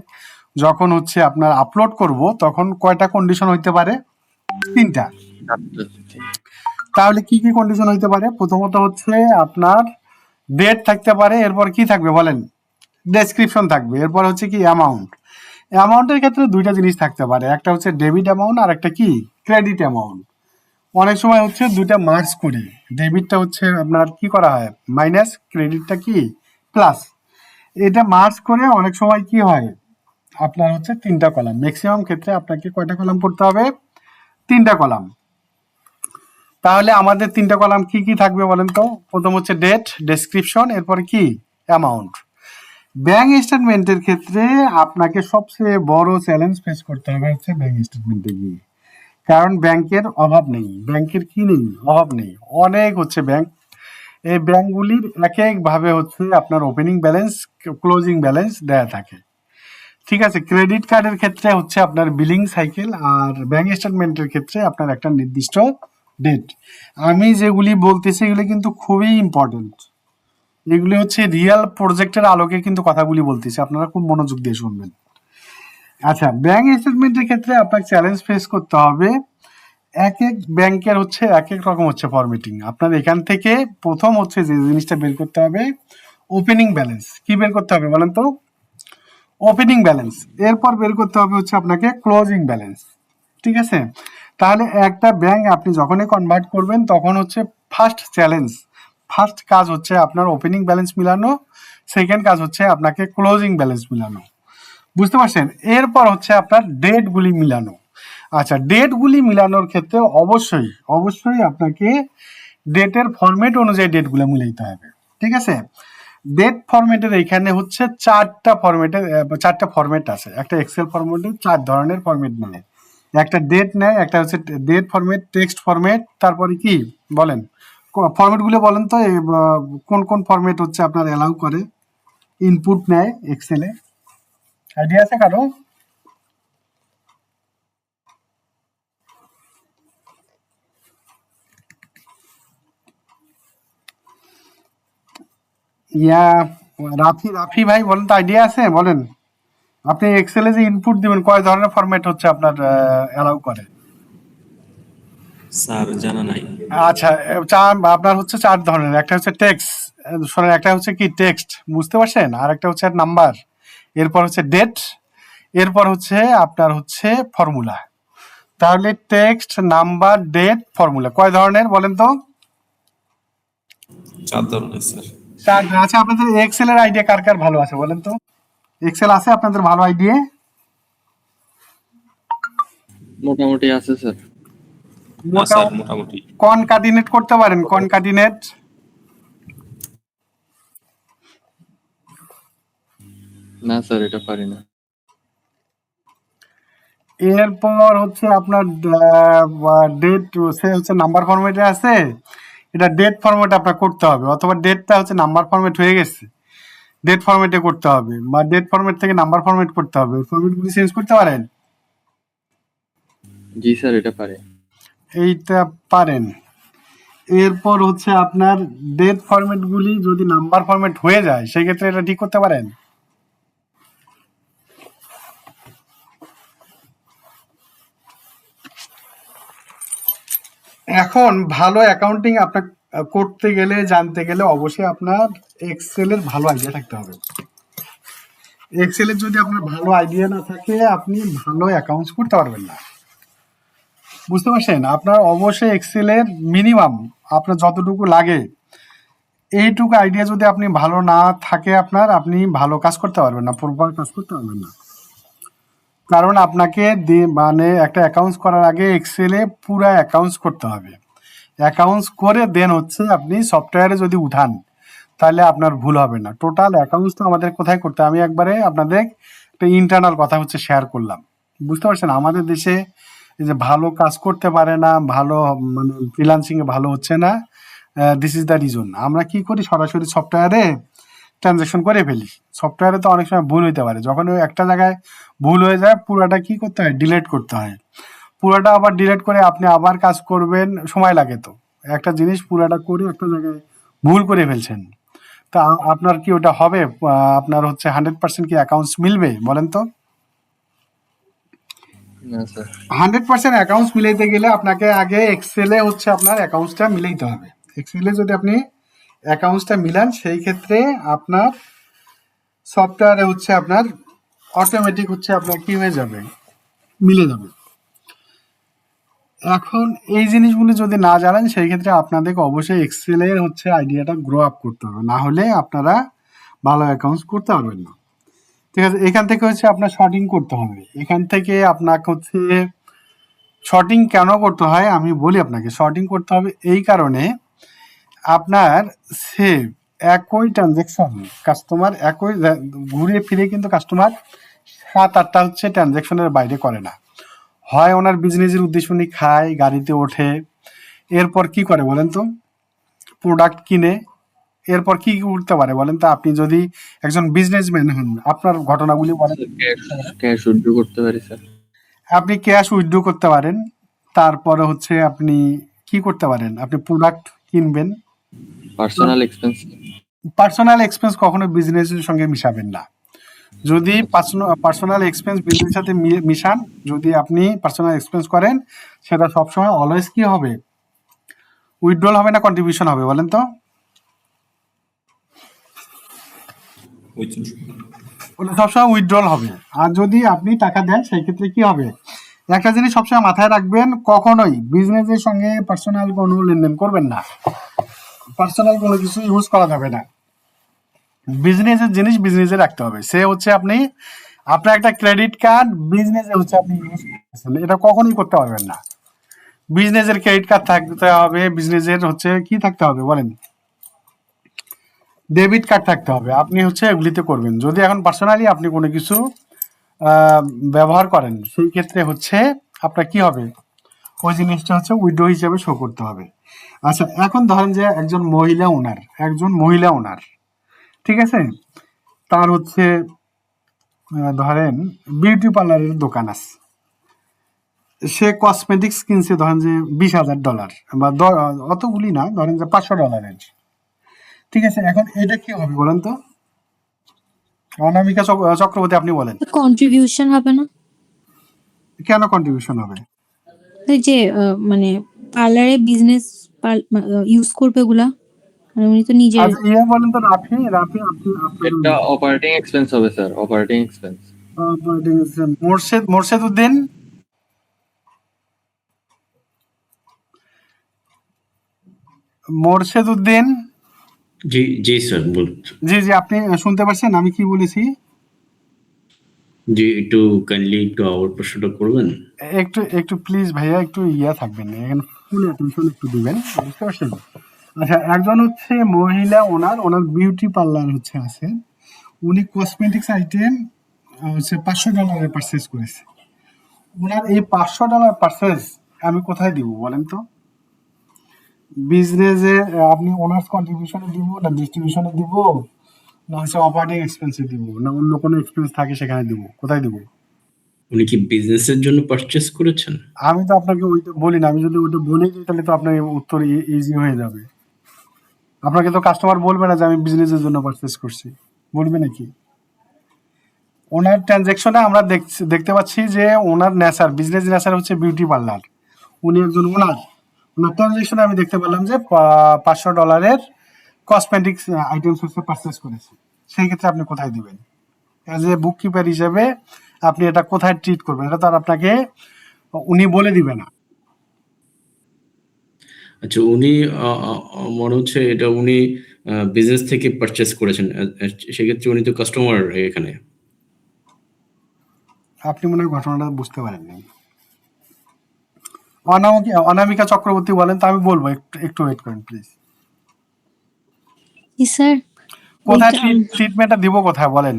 যখন হচ্ছে আপনার আপলোড করব, তখন কয়টা কন্ডিশন হইতে পারে, 3টা। তাহলে কি কি কন্ডিশন হইতে পারে? প্রথমত হচ্ছে আপনার ডেট থাকতে পারে, এরপর কি থাকবে বলেন, ডেসক্রিপশন থাকবে, এরপর হচ্ছে কি অ্যামাউন্টের ক্ষেত্রে 2টা জিনিস থাকতে পারে, একটা হচ্ছে ডেবিট অ্যামাউন্ট আর একটা কি ক্রেডিট অ্যামাউন্ট। অনেক সময় হচ্ছে 2টা মার্কস করি, ডেবিটটা হচ্ছে আপনার কি করা হয় মাইনাস, ক্রেডিটটা কি প্লাস। এটা মার্কস করে অনেক সময় কি হয় আপনার হচ্ছে 3টা কলাম। ম্যাক্সিমাম ক্ষেত্রে আপনাকে কয়টা কলাম করতে হবে, 3টা কলাম। তাহলে আমাদের 3টা কলাম কি কি থাকবে বলেন তো? প্রথম হচ্ছে ডেট, ডেসক্রিপশন, এরপরে কি অ্যামাউন্ট। ব্যাংক স্টেটমেন্টের ক্ষেত্রে আপনাকে সবচেয়ে বড় চ্যালেঞ্জ ফেস করতে হবে হচ্ছে ব্যাংক স্টেটমেন্টে গিয়ে, কারণ ব্যাংকের অভাব নেই। ব্যাংকের কি নেই? অভাব নেই, অনেক হচ্ছে ব্যাংক। এই ব্যাংকগুলির এক একভাবে হচ্ছে আপনার ওপেনিং ব্যালেন্স, ক্লোজিং ব্যালেন্স দেয়া থাকে। ঠিক আছে, ক্রেডিট কার্ডের ক্ষেত্রে হচ্ছে আপনার বিলিং সাইকেল, আর ব্যাংক স্টেটমেন্টের ক্ষেত্রে আপনার একটা নির্দিষ্ট ডেট। আমি যেগুলি বলতেছি এগুলি কিন্তু খুবই ইম্পর্টেন্ট, এগুলি হচ্ছে রিয়েল প্রজেক্টের আলোকে কিন্তু কথাগুলি বলতেছি, আপনারা খুব মনোযোগ দিয়ে শুনবেন। আচ্ছা, ব্যাংক স্টেটমেন্টের ক্ষেত্রে আপনার চ্যালেঞ্জ ফেস করতে হবে, এক এক ব্যাংকের হচ্ছে এক এক রকম হচ্ছে ফরম্যাটিং। আপনার এখান থেকে প্রথম হচ্ছে যে জিনিসটা বের করতে হবে ওপেনিং ব্যালেন্স। কি বের করতে হবে বলেন তো? Opening balance. এরপর বের করতে হবে হচ্ছে আপনাকে ক্লোজিং ব্যালেন্স। ঠিক আছে, তাহলে একটা ব্যাংক আপনি যখনই কনভার্ট করবেন তখন হচ্ছে ফার্স্ট কাজ হচ্ছে আপনার ওপেনিং ব্যালেন্স মিলানো, সেকেন্ড কাজ হচ্ছে আপনাকে ক্লোজিং ব্যালেন্স মিলানো। বুঝতে পারছেন? এরপর হচ্ছে আপনার ডেটগুলি মিলানো। আচ্ছা, ডেটগুলি মিলানোর ক্ষেত্রে অবশ্যই আপনাকে ডেটের ফরম্যাট অনুযায়ী ডেটগুলো মিলাইতে হবে। ঠিক আছে, ডেট ফরম্যাটের এইখানে হচ্ছে চারটা ফরম্যাট আছে। একটা এক্সেল ফরম্যাটে 4 ধরনের ফরম্যাট নেয়। একটা ডেট নেয়, একটা হচ্ছে ডেট ফরম্যাট, টেক্সট ফরম্যাট, তারপরে কি বলেন ফরম্যাটগুলো বলেন তো, কোন কোন ফরম্যাট হচ্ছে আপনার অ্যালাউ করে ইনপুট নেয় এক্সেলে? আইডিয়া আছে কারো? রাফি ভাই বলেন তো, আইডিয়া আছে? বলেন আপনি এক্সেলে যে ইনপুট দিবেন কয় ধরনের ফরম্যাট হচ্ছে আপনার অ্যালাউ করে? স্যার জানা নাই। আচ্ছা, আপনার হচ্ছে 4 ধরনের। একটা হচ্ছে টেক্সট, শোনেন, একটা হচ্ছে কি টেক্সট, বুঝতে পারছেন? আর একটা হচ্ছে নাম্বার, এরপর হচ্ছে ডেট, এরপর হচ্ছে আপনার হচ্ছে ফর্মুলা। তাহলে টেক্সট, নাম্বার, ডেট, ফর্মুলা কয় ধরনের বলেন তো? 4 ধরনের স্যার। 4। আচ্ছা, আপনাদের এক্সেল এর আইডিয়া কার কার ভালো আছে বলেন তো? এক্সেল আছে আপনাদের ভালো আইডিয়া? মোটামুটি আছে স্যার। স্যার মোটামুটি। কনকাটিনেট করতে পারেন? কনকাটিনেট না স্যার, এটা পারি না। এরপর হচ্ছে আপনার ডেট, সে হচ্ছে নাম্বার ফরম্যাটে আছে, এটা ডেট ফরম্যাটে আপনার করতে হবে, অথবা ডেটটা হচ্ছে নাম্বার ফরম্যাট হয়ে গেছে, ডেট ফরম্যাটে করতে হবে, বা ডেট ফরম্যাট থেকে নাম্বার ফরম্যাট করতে হবে। ফরম্যাটগুলি চেঞ্জ করতে পারেন? জি স্যার, এটা পারি। এইটা পারেন। এরপর হচ্ছে আপনার ডেট ফরম্যাটগুলি যদি নাম্বার ফরম্যাট হয়ে যায় সেই ক্ষেত্রে এটা ঠিক করতে পারেন? এখন ভালো অ্যাকাউন্টিং আপনার করতে গেলে, জানতে গেলে অবশ্যই আপনার এক্সেলের ভালো আইডিয়া থাকতে হবে। এক্সেলের যদি আপনার ভালো আইডিয়া না থাকে আপনি ভালো অ্যাকাউন্টস করতে পারবেন না। বুঝতে পারছেন? আপনার অবশ্যই এক্সেলের মিনিমাম আপনার যতটুকু লাগে এইটুকু আইডিয়া যদি আপনি ভালো না থাকে আপনার, আপনি ভালো কাজ করতে পারবেন না, প্রপার কাজ করতে পারবেন না। কারণ আপনাকে মানে একটা অ্যাকাউন্টস করার আগে এক্সেলে পুরো অ্যাকাউন্টস করতে হবে। অ্যাকাউন্টস করে দেন হচ্ছে আপনি সফটওয়্যারে যদি উঠান তাহলে আপনার ভুল হবে না। টোটাল অ্যাকাউন্টস তো আমাদের কোথায় করতে হবে? আমি একবারে আপনাদের একটা ইন্টারনাল কথা হচ্ছে শেয়ার করলাম। বুঝতে পারছেন? আমাদের দেশে এই যে ভালো কাজ করতে পারে না, ভালো মানে ফ্রিল্যান্সিং এ ভালো হচ্ছে না, দিস ইজ দ্য রিজন। আমরা কি করি, সরাসরি সফটওয়্যারে ট্রানজাকশন করে ফেলি। সফটওয়্যারে তো অনেক সময় ভুল হইতে পারে, যখন ওই একটা জায়গায় ভুল হয়ে যায় পুরোটা কি করতে হয়, ডিলিট করতে হয়। পুরোটা আবার ডিলিট করে আপনি আবার কাজ করবেন, সময় লাগে। তো একটা জিনিস পুরোটা করে একটা জায়গায় ভুল করে ফেলছেন, তা আপনার কি ওটা হবে? আপনার হচ্ছে 100% কি অ্যাকাউন্টস মিলবে বলেন তো? না স্যার। 100% অ্যাকাউন্টস মিলাইতে গেলে আপনাকে আগে এক্সেলে হচ্ছে আপনার অ্যাকাউন্টসটা মিলাইতে হবে। এক্সেলে যদি আপনি অ্যাকাউন্টসটা মিলান সেই ক্ষেত্রে আপনার সফটওয়্যারে হচ্ছে আপনার অটোমেটিক হচ্ছে আপনার কি হয়ে যাবে, মিলে যাবে। এখন এই জিনিসগুলো যদি না জানেন সেই ক্ষেত্রে আপনাদেরকে অবশ্যই এক্সেলের হচ্ছে আইডিয়াটা গ্রো আপ করতে হবে, না হলে আপনারা ভালো অ্যাকাউন্টস করতে পারবেন না। ঠিক আছে, এখান থেকে হচ্ছে আপনার শর্টিং করতে হবে। এখান থেকে আপনাকে হচ্ছে শর্টিং কেন করতে হয় আমি বলি আপনাকে। শর্টিং করতে হবে এই কারণে, আপনার সেভ একই ট্রানজেকশন কাস্টমার ঘুরে ফিরে কিন্তু কাস্টমার 7-8টা হচ্ছে ট্রানজেকশনের বাইরে করে না। হয় ওনার বিজনেসের উদ্দেশ্য উনি খায়, গাড়িতে ওঠে, এরপর কি করে বলেন তো, প্রোডাক্ট কিনে, এরপর কি করতে পারে বলেন তো? আপনি যদি একজন বিজনেসম্যান হন, আপনার ঘটনাগুলি বলেন। ক্যাশ উইথড্র করতে পারি স্যার। আপনি ক্যাশ উইথড্র করতে পারেন, তারপরে হচ্ছে আপনি কি করতে পারেন, আপনি প্রোডাক্ট কিনবেন। Personal expense. পার্সোনাল এক্সপেন্স কখনো বিজনেসের সঙ্গে মিশাবেন না। যদি পার্সোনাল এক্সপেন্স বিজনেসের সাথে মিশান, যদি আপনি পার্সোনাল এক্সপেন্স করেন, সেটা সবসময় অলওয়েজ কি হবে, উইথড্রল হবে না কন্ট্রিবিউশন হবে বলেন তো? ওটা সবসময় উইথড্রল হবে। আর যদি আপনি টাকা দেন সেই ক্ষেত্রে কি হবে, একটা জিনিস সবসময় মাথায় রাখবেন, কখনোই বিজনেসের সঙ্গে পার্সোনাল কোনো লেনদেন করবেন না। পার্সোনাল কোনো কিছু ইউজ করা যাবে না। বিজনেসের জিনিস বিজনেসে রাখতে হবে। সে হচ্ছে আপনি আপনার একটা ক্রেডিট কার্ড বিজনেসে হচ্ছে আপনি ইউজ করতেছেন, এটা কখনোই করতে পারবেন না। বিজনেসের ক্রেডিট কার্ড থাকতে হবে, বিজনেসের হচ্ছে কি থাকতে হবে বলেন, ডেবিট কার্ড থাকতে হবে। আপনি হচ্ছে এগুলিতে করবেন। যদি এখন পার্সোনালি আপনি কোনো কিছু ব্যবহার করেন, সেই ক্ষেত্রে হচ্ছে আপনার কি হবে, ওই জিনিসটা হচ্ছে উইথড্র হিসেবে শো করতে হবে। আচ্ছা, এখন ধরেন যে একজন মহিলা ওনার, ঠিক আছে, তার হচ্ছে ধরেন বিউটি পার্লারের দোকান আছে, সে কসমেটিক্স কিনছে ধরেন যে $20,000 বা অতগুলি না, ধরেন যে $500, ঠিক আছে। এখন এটা কি হবে বলেন তো, অনামিকা চক্রবর্তী আপনি বলেন, কন্ট্রিবিউশন হবে না? কেন কন্ট্রিবিউশন হবে? এই যে মানে পার্লারে বিজনেস ইউজ করবে ওগুলা, মানে উনি তো নিজের। আচ্ছা বলেন তো, রাফি আপনি এটা অপারেটিং এক্সপেন্স হবে sir, operating expense. Morshed Uddin, জি জি স্যার বলুন। জি আপনি শুনতে পাচ্ছেন আমি কি বলেছি? জি একটু কাইন্ডলি একটু আবার প্রশ্নটা করবেন। একটু প্লিজ ভাইয়া, একটু থাকবেন, এখানে ফুল অ্যাটেনশন একটু দিবেন, বুঝতে পারছেন? আচ্ছা, একজন হচ্ছে মহিলা, ওনার বিউটি পার্লার হচ্ছে আছে, উনি কসমেটিক্স আইটেম হচ্ছে $500 পারচেস করেছে। ওনার এই $500 পারচেস আমি কোথায় দিব বলেন তো? বিজনেসে আপনি ওনার্স কন্ট্রিবিউশনে দিব, না ডিস্ট্রিবিউশনে দিব, না হচ্ছে অপারেটিং এক্সপেন্সে দিব, না অন্য কোনো এক্সপেন্স থাকে সেখানে দিব, কোথায় দিব? উনি কি বিজনেসের জন্য পারচেস করেছেন? আমি তো আপনাকে ওইটা বলি না। আমি যদি ওইটা বলে দিই তাহলে তো আপনার উত্তর ইজি হয়ে যাবে। আপনাকে তো কাস্টমার বলবে না যে আমি বিজনেসের জন্য পারচেস করছি, বলবে নাকি? ওনার ট্রানজ্যাকশনে আমরা দেখতে পাচ্ছি যে ওনার বিজনেস নেচার হচ্ছে বিউটি পার্লার, উনি একজন ওনার ট্রানজ্যাকশনে আমি দেখতে পেলাম যে $500 কসমেটিক্স আইটেমস হচ্ছে পারচেস করেছে। সেই ক্ষেত্রে আপনি কোথায় দিবেন? অ্যাজ এ বুক কিপার হিসেবে আপনি এটা কোথায় ট্রিট করবেন, এটা তো আর আপনাকে উনি বলে দিবে না। আচ্ছা উনি মনে হচ্ছে এটা উনি বিজনেস থেকে পারচেস করেছেন। সেক্ষেত্রে উনি তো কাস্টমার এখানে। আপনি মনে হয় ঘটনাটা বুঝতে পারেননি। অনামিকা চক্রবর্তী বলেন, তো আমি বলবো, একটু ওয়েট করেন প্লিজ। স্যার কোথায় ট্রিটমেন্টটা দিব, কোথায় বলেন?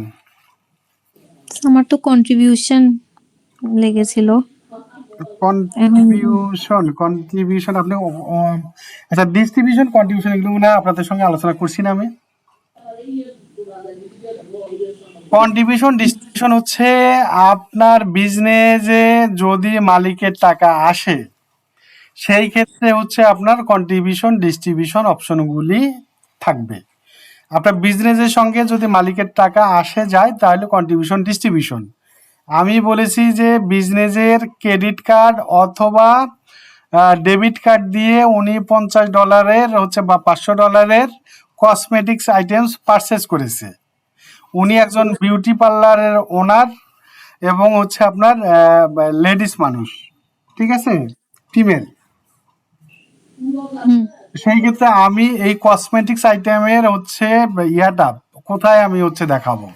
আমার তো কন্ট্রিবিউশন লেগেছিল। কন্ট্রিবিউশন আপনি আচ্ছা, ডিস্ট্রিবিউশন কন্ট্রিবিউশন এগুলো মনে হয় আপনাদের সঙ্গে আলোচনা করছি না আমি। ডিস্ট্রিবিউশন হচ্ছে আপনার বিজনেসে যদি মালিকের টাকা আসে, সেই ক্ষেত্রে হচ্ছে আপনার কন্ট্রিবিউশন ডিস্ট্রিবিউশন অপশনগুলি থাকবে। আপনার বিজনেসের সঙ্গে যদি মালিকের টাকা আসে যায় তাহলে কন্ট্রিবিউশন ডিস্ট্রিবিউশন। আমি বলেছি যে বিজনেসের ক্রেডিট কার্ড অথবা ডেবিট কার্ড দিয়ে উনি $50 হচ্ছে বা $500 কসমেটিক্স আইটেমস পারচেস করেছে। উনি একজন বিউটি পার্লারের ওনার এবং হচ্ছে আপনার লেডিস মানুষ, ঠিক আছে, ফিমেল। সেই ক্ষেত্রে আমি এই কসমেটিক্স আইটেমের হচ্ছে ইয়াটা কোথায় আমি হচ্ছে দেখাবো?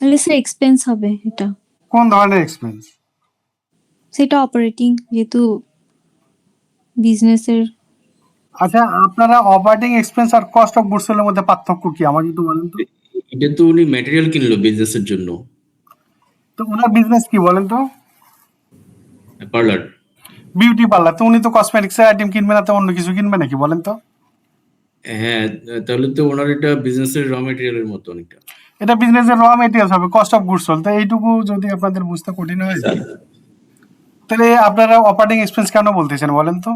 তাহলে স্যার এক্সপেন্স হবে এটা। কোন ধরনের এক্সপেন্স? সেটা অপারেটিং, যেহেতু বিজনেসের? আচ্ছা, আপনারা অপারেটিং এক্সপেন্স আর কস্ট অফ গুডস সোল্ড এর মধ্যে পার্থক্য কি আমাকে একটু বলেন তো? এটা তো উনি ম্যাটেরিয়াল কিনলো বিজনেসের জন্য, তো ওনার বিজনেস কি বলেন তো? পার্লার। Beauty parlour. তো উনি তো কসমেটিক্স এর আইটেম কিনবে না, তো অন্য কিছু কিনবে নাকি বলেন তো? হ্যাঁ, তাহলে তো ওনার এটা বিজনেসের র ম্যাটেরিয়ালের মতো অনেকটা। এটা বিজনেসের র মেটেরিয়ালস হবে, কস্ট অফ গুডস সোল্ড। তো এইটুকু যদি আপনাদের বুঝতে কঠিন হয়, স্যার তাহলে আপনারা অপারেটিং এক্সপেন্স কেন বলতেছেন বলেন তো?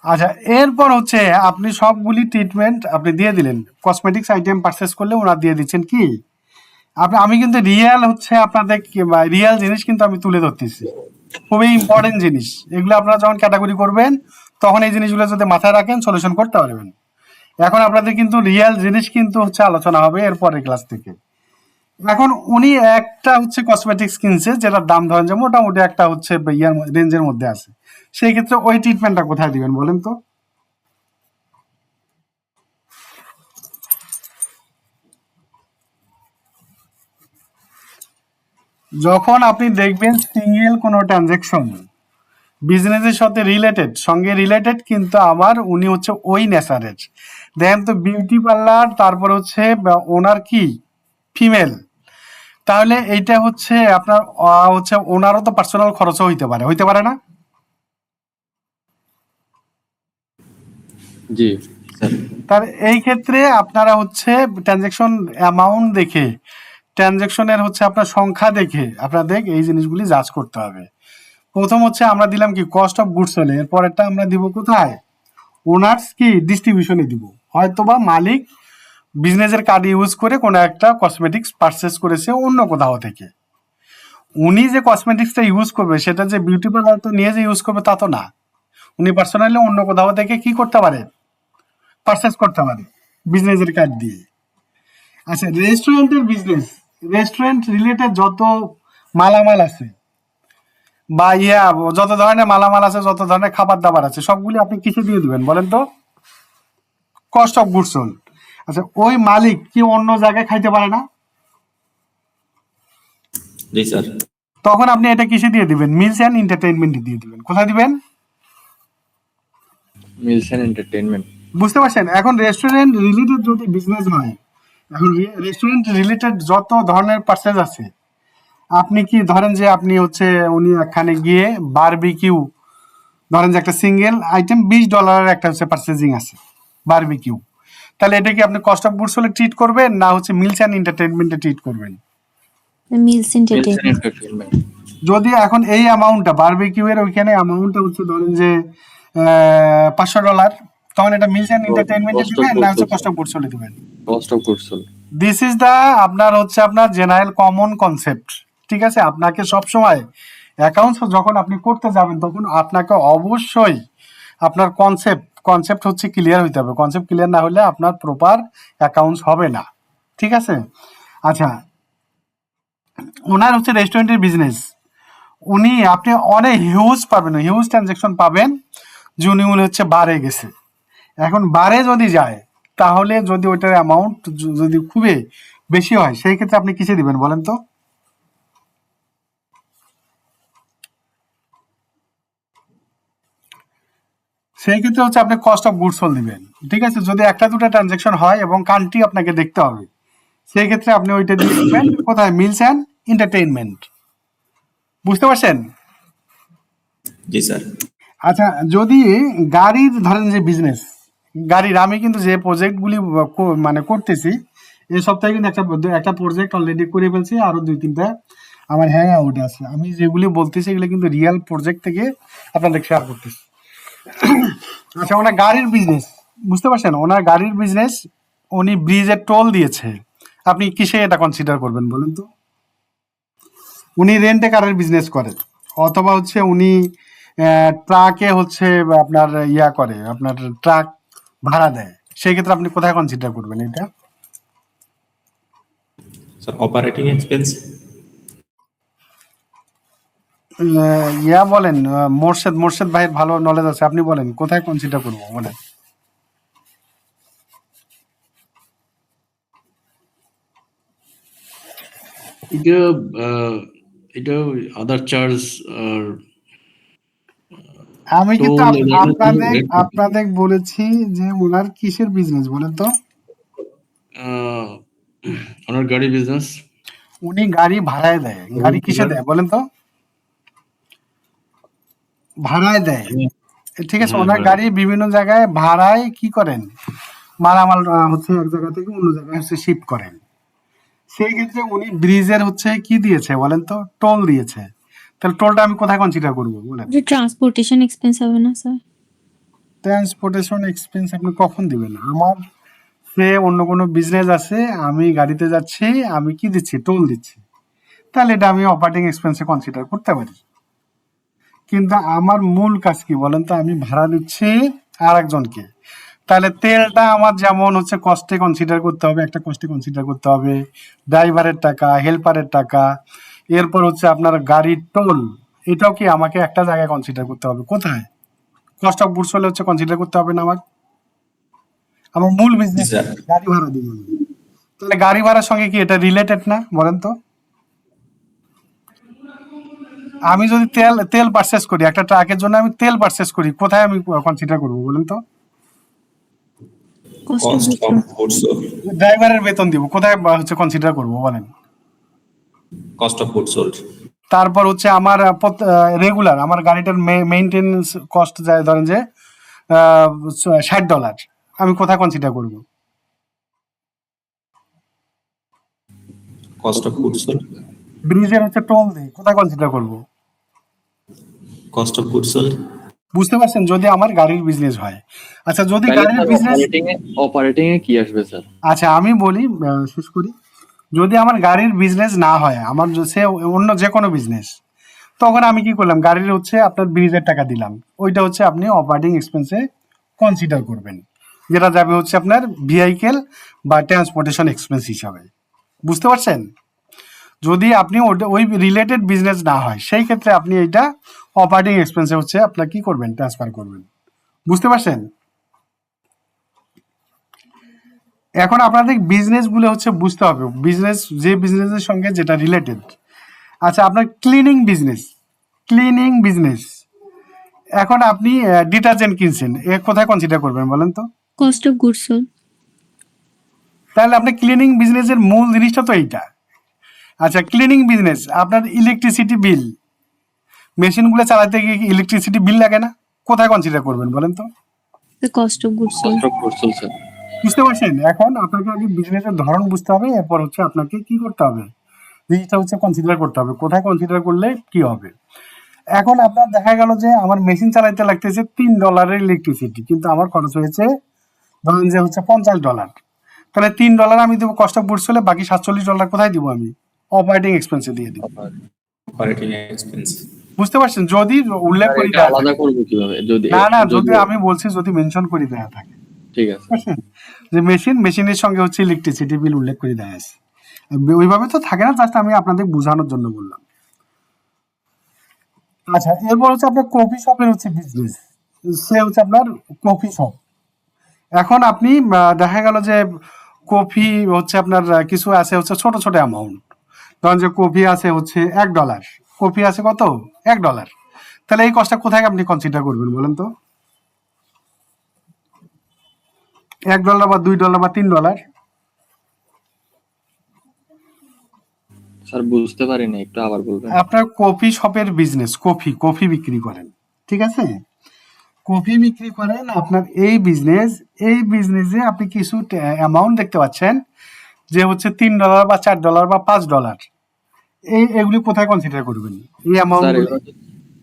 আচ্ছা, এরপর হচ্ছে আপনি সবগুলি ট্রিটমেন্ট আপনি দিয়ে দিলেন, কসমেটিক্স আইটেম পারচেস করলে ওনার দিয়ে দিচ্ছেন কি আমি কিন্তু রিয়েল হচ্ছে আপনাদের রিয়েল জিনিস কিন্তু আমি তুলে ধরতেছি, খুবই ইম্পর্টেন্ট জিনিস। এগুলো আপনারা যখন ক্যাটাগরি করবেন তখন এই জিনিসগুলো যদি মাথায় রাখেন সলিউশন করতে পারবেন। এখন আপনাদের কিন্তু রিয়েল জিনিস কিন্তু হচ্ছে আলোচনা হবে এরপরের ক্লাস থেকে। এখন উনি একটা হচ্ছে কসমেটিক্স কিনছে যেটার দাম ধরেন যে মোটামুটি একটা হচ্ছে ইয়ার রেঞ্জের মধ্যে আছে, সেই ক্ষেত্রে ওই ট্রিটমেন্টটা কোথায় দিবেন বলেন তো? যখন আপনি দেখবেন সিঙ্গেল কোনো ট্রানজেকশন বিজনেসের সাথে রিলেটেড কিন্তু আমার উনি হচ্ছে ওই নেচারের, দেখেন তো বিউটি পার্লার, তারপর হচ্ছে ওনার কি ফিমেল, তাহলে এইটা হচ্ছে আপনার হচ্ছে ওনারও তো পার্সোনাল খরচও হইতে পারে না? জি স্যার তার এই ক্ষেত্রে আপনারা হচ্ছে ট্রানজেকশন অ্যামাউন্ট দেখে, ট্রানজেকশনের হচ্ছে আপনার সংখ্যা দেখে আপনাদের এই জিনিসগুলি জাজ করতে হবে। প্রথম হচ্ছে আমরা দিলাম কি কস্ট অফ গুডস সোল্ড, এরপরেরটা আমরা দিব কোথায়? ওনার্স কি ডিস্ট্রিবিউশনে দিব, হয়তোবা মালিক বিজনেসের কার্ড ইউজ করে কোনো একটা কসমেটিক্স পারচেস করেছে অন্য কোথাও থেকে। উনি যে কসমেটিক্সটা ইউজ করবে সেটা যে বিউটি পার্লার তো নিয়ে যে ইউজ করবে তা তো না, উনি পার্সোনালি অন্য কোথাও থেকে কি করতে পারে? পারচেস করতে পারে বিজনেসের কার্ড দিয়ে। আচ্ছা, রেস্টুরেন্ট রিলেটেড যত মালামাল আছে বা যত ধরনের মালামাল আছে, যত ধরনের খাবার দাবার আছে, সবগুলি আপনি কিসে দিয়ে দিবেন বলেন তো? Cost of goods sold. আচ্ছা, ওই মালিক কি অন্য জায়গায় খাইতে পারে না? জি স্যার তখন আপনি এটা কিসে দিয়ে দিবেন? মিলস অ্যান্ড এন্টারটেইনমেন্টে দিয়ে দিবেন। কোথায় দিবেন? Meals and entertainment. বুঝতে পারছেন? এখন রেস্টুরেন্ট রিলেটেড যদি বিজনেস হয়, এখন রেস্টুরেন্ট রিলেটেড যত ধরনের পার্সেস আছে, আপনি কি ধরেন যে আপনি হচ্ছে উনি এখানে গিয়ে বারবিকিউ, ধরেন যে একটা সিঙ্গেল আইটেম $20 একটা হচ্ছে পার্চেজিং আছে বারবিকিউ, তাহলে এটা কি আপনি কস্ট অফ গুডস হলে ট্রিট করবেন না হচ্ছে মিলস অ্যান্ড এন্টারটেইনমেন্টে ট্রিট করবেন? Meals meals entertainment. And entertainment. যদি এখন এই অ্যামাউন্টটা বারবিকিউ এর ওইখানে অ্যামাউন্টটা হচ্ছে ধরেন যে $500, তখন এটা মিলস অ্যান্ড এন্টারটেইনমেন্টে কস্ট অফ দিবেন না হচ্ছে গুডস কস্ট অফ গুডস হলে দিবেন? Cost of goods sold. This is the আপনার হচ্ছে আপনার জেনারেল কমন কনসেপ্ট। ঠিক আছে, আপনাকে সবসময় অ্যাকাউন্টস যখন আপনি করতে যাবেন তখন আপনাকে অবশ্যই আপনার কনসেপ্ট হচ্ছে ক্লিয়ার হইতে হবে। কনসেপ্ট ক্লিয়ার না হলে আপনার প্রপার অ্যাকাউন্টস হবে না। ঠিক আছে। আচ্ছা, ওনার হচ্ছে রেস্টুরেন্টের বিজনেস, আপনি অনেক হিউজ ট্রানজেকশন পাবেন যে উনি হচ্ছে বারে গেছে। এখন বারে যদি যায় তাহলে যদি ওইটার অ্যামাউন্ট যদি খুবই বেশি হয় সেই ক্ষেত্রে আপনি কিসে দিবেন বলেন তো? সেই ক্ষেত্রে হচ্ছে আপনি কস্ট অফ গুডস সোল্ড দিবেন। ঠিক আছে, যদি একটা দুটো ট্রানজেকশন হয় এবং কান্ট্রি আপনাকে দেখতে হবে, সেই ক্ষেত্রে আপনি ওইটা দিয়ে দিবেন কোথায়? Meals and entertainment. বুঝতে পারছেন? জি স্যার আচ্ছা, যদি গাড়ির ধরেন যে বিজনেস, গাড়ির আমি কিন্তু যে প্রজেক্টগুলি মানে করতেছি এই সপ্তাহে কিন্তু একটা প্রজেক্ট অলরেডি করে ফেলছি, আরো 2-3টা আমার হ্যাং আউট আছে। আমি যেগুলি বলতেছি এগুলো কিন্তু রিয়েল প্রজেক্ট থেকে আপনাদের শেয়ার করতেছি। আচ্ছা, ওনার গাড়ির বিজনেস, বুঝতে পারছেন? ওনার গাড়ির বিজনেস, উনি ব্রিজের টোল দিয়েছে, আপনি কিসে এটা কনসিডার করবেন বলেন তো? উনি রেন্টে কারের বিজনেস করেন, অথবা হচ্ছে উনি ট্রাকে হচ্ছে আপনার করে, আপনার ট্রাক ভাড়া দেয়, সেই ক্ষেত্রে আপনি কোথায় কনসিডার করবেন এটা? স্যার অপারেটিং এক্সপেন্স বলেন, মোর্শেদ ভাইয়ের ভালো নলেজ আছে, আপনি বলেন কোথায় কনসিডার করবো বলেন? এটা এটা আদার চার্জ আর আমি কিন্তু টোল এগুলো আপনাদের rate কত? আপনাদের বলেছি যে ওনার কিসের বিজনেস বলেন তো? আহ, ওনার গাড়ি বিজনেস। উনি গাড়ি ভাড়ায় দেয়। গাড়ি কিসে দেয় বলেন তো? ভাড়ায় দেয়। ঠিক আছে, হ্যাঁ ওনার ভাড়া। গাড়ি বিভিন্ন জায়গায় ভাড়ায় কি করেন, মালামাল হচ্ছে এক জায়গা থেকে অন্য জায়গায় হচ্ছে শিফট করেন। সেই ক্ষেত্রে উনি ব্রিজের হচ্ছে কি দিয়েছে বলেন তো? টোল দিয়েছে। তাহলে টোলটা আমি কোথায় কনসিডার করবো বলেন? যে ট্রান্সপোর্টেশন এক্সপেন্স হবে না স্যার? ট্রান্সপোর্টেশন এক্সপেন্স আপনি কখন দিবেন? আমার সে অন্য কোনো বিজনেস আছে, আমি গাড়িতে যাচ্ছি, আমি কি দিচ্ছি? টোল দিচ্ছি। তাহলে এটা আমি অপারেটিং এক্সপেন্সে কনসিডার করতে পারি। কিন্তু আমার মূল কাজ কি বলেন তো? আমি ভাড়া দিচ্ছি আর একজনকে। তাহলে তেলটা আমার যেমন হচ্ছে কস্টে কনসিডার করতে হবে, একটা কস্টে কনসিডার করতে হবে, ড্রাইভারের টাকা, হেল্পারের টাকা, এরপর হচ্ছে আপনার গাড়ির টোল, এটাও কি আমাকে একটা জায়গায় কনসিডার করতে হবে? কোথায়? কস্ট অফ গুডস হলে হচ্ছে কনসিডার করতে হবে না আমার? আমার মূল জি বিজনেস স্যার। গাড়ি ভাড়া দিব আমি। তাহলে গাড়ি ভাড়ার সঙ্গে কি এটা রিলেটেড না বলেন তো? আমি যদি তেল তেল পারচেস করি, একটা ট্রাকের জন্য আমি তেল পারচেস করি, কোথায় আমি কনসিডার করবো বলেন তো? Cost of cost of goods sold. ড্রাইভারের বেতন দিব, কোথায় হচ্ছে কনসিডার করবো বলেন? Cost of goods sold. তারপর হচ্ছে আমার রেগুলার আমার গাড়িটার মেইনটেনেন্স কস্ট যায় ধরেন যে $60, আমি কোথায় কনসিডার করব? Cost of goods sold. ব্রিজের হচ্ছে টোল দিই, কোথায় কনসিডার করব? Cost of goods sold. বুঝতে পারছেন? যদি আমার গাড়ির বিজনেস হয়। আচ্ছা যদি তাহলে গাড়ির স্যার বিজনেস, অপারেটিং এ কি আসবে স্যার? আচ্ছা আমি বলি, শেষ করি। যদি আমার গাড়ির বিজনেস না হয়, আমার সে অন্য যে কোনো বিজনেস, তখন আমি কি করলাম, গাড়ির হচ্ছে আপনার ব্রিজের টাকা দিলাম, ওইটা হচ্ছে আপনি অপারেটিং এক্সপেন্সে কনসিডার করবেন, যেটা যাবে হচ্ছে আপনার ভেহিকেল বা ট্রান্সপোর্টেশন এক্সপেন্স হিসাবে। বুঝতে পারছেন? যদি আপনি ওই রিলেটেড বিজনেস না হয়, সেই ক্ষেত্রে আপনি এইটা অপারেটিং এক্সপেন্সে হচ্ছে আপনার কি করবেন, ট্রান্সফার করবেন। বুঝতে পারছেন? এখন আপনাদের বিজনেসগুলো হচ্ছে বুঝতে হবে, বিজনেস যে বিজনেসের সঙ্গে যেটা রিলেটেড। আচ্ছা আপনার ক্লিনিং বিজনেস, এখন আপনি ডিটারজেন্ট কিনছেন, এ কোথায় কনসিডার করবেন বলেন তো? Cost of goods sold. তাহলে আপনি ক্লিনিং বিজনেসের মূল জিনিসটা তো এইটা। আচ্ছা ক্লিনিং বিজনেস, আপনার ইলেকট্রিসিটি বিল, মেশিনগুলো চালাতে গিয়ে ইলেকট্রিসিটি বিল লাগে না? কোথায় কনসিডার করবেন বলেন তো? Cost of goods sold. Cost of goods sold sir. বুঝতে পারছেন? এখন আপনাকে আগে বিজনেসের ধরন বুঝতে হবে, এরপর হচ্ছে আপনাকে কি করতে হবে, জিনিসটা হচ্ছে কনসিডার করতে হবে, কোথায় কনসিডার করলে কি হবে। এখন আপনার দেখা গেল যে আমার মেশিন চালাইতে লাগতেছে $3 ইলেকট্রিসিটি, কিন্তু আমার খরচ হয়েছে ধরেন যে হচ্ছে $50। তাহলে $3 আমি দেবো কস্ট অফ গুডস হলে, বাকি $47 কোথায় দিব আমি? অপারেটিং এক্সপেন্সে দিয়ে দিব। Operating expense. বুঝতে পারছেন? যদি উল্লেখ স্যার করি এটা দেওয়া আলাদা থাকে। করবো কিভাবে যদি না না, যদি যদি আমি বলছি যদি মেনশন করে দেওয়া থাকে, ঠিক আছে বুঝছেন? যে মেশিনের সঙ্গে হচ্ছে ইলেকট্রিসিটি বিল উল্লেখ করে দেওয়া আছে, ওইভাবে তো থাকে না, জাস্ট আমি আপনাদের বোঝানোর জন্য বললাম। আচ্ছা এরপর হচ্ছে আপনার কফি শপের হচ্ছে বিজনেস, সে হচ্ছে আপনার কফি শপ। এখন আপনি দেখা গেল যে কফি হচ্ছে আপনার কিছু আছে হচ্ছে ছোট ছোট অ্যামাউন্ট, ধরেন যে কফি আছে হচ্ছে $1, কফি আছে কত? $1। তাহলে এই কষ্টটা কোথায় আপনি কনসিডার করবেন বলেন তো? $1 বা $2 বা $3? স্যার বুঝতে পারিনি, একটু আবার বলবেন? আপনার কফি শপের বিজনেস, কফি বিক্রি করেন, ঠিক আছে? কফি বিক্রি করেন, আপনার এই বিজনেসে আপনি কিছু অ্যামাউন্ট দেখতে পাচ্ছেন যে হচ্ছে $3 বা $4 বা $5, এগুলি কোথায় কনসিডার করবেন এই অ্যামাউন্ট? স্যার এগুলো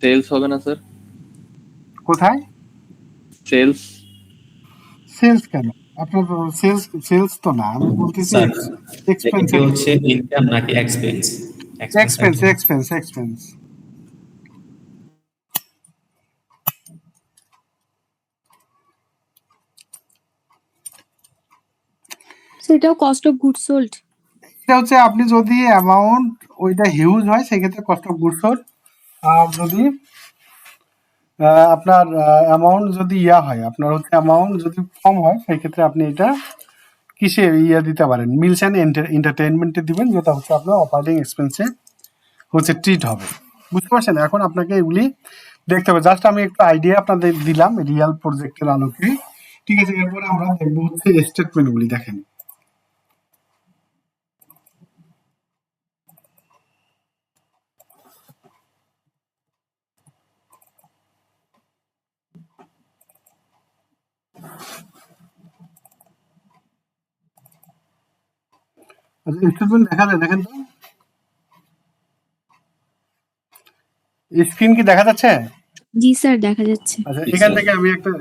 সেলস হবে না স্যার? কোথায় সেলস? সেলস কেন? আপনার সেলস তো না, আমি বলতেছি স্যার এক্সপেন্স। এটি হচ্ছে ইনকাম নাকি এক্সপেন্স? এক্সপেন্স। সেটাও কস্ট অফ গুডস সোল্ড। এটা হচ্ছে আপনি যদি অ্যামাউন্ট ওইটা হিউজ হয় সেক্ষেত্রে কস্ট অফ গুডস সোল্ড, আর যদি আপনার অ্যামাউন্ট যদি হয়, আপনার হচ্ছে অ্যামাউন্ট যদি কম হয়, সেই ক্ষেত্রে আপনি এটা কিসে দিতে পারেন, মিলস অ্যান্ড এন্টারটেইনমেন্টে দিবেন, যেটা হচ্ছে আপনার অপারেটিং এক্সপেন্সে হচ্ছে ট্রিট হবে। বুঝতে পারছেন? এখন আপনাকে এগুলি দেখতে হবে। জাস্ট আমি একটু আইডিয়া আপনাদের দিলাম রিয়াল প্রজেক্টের আলোকে। ঠিক আছে, এরপরে আমরা দেখবো হচ্ছে স্টেটমেন্টগুলি। দেখেন, স্টেটমেন্ট দেখা যায়, দেখেন তো স্ক্রিন কি দেখা যাচ্ছে? জি স্যার, দেখা যাচ্ছে। আচ্ছা, জি, এখান স্যার। থেকে আমি একটা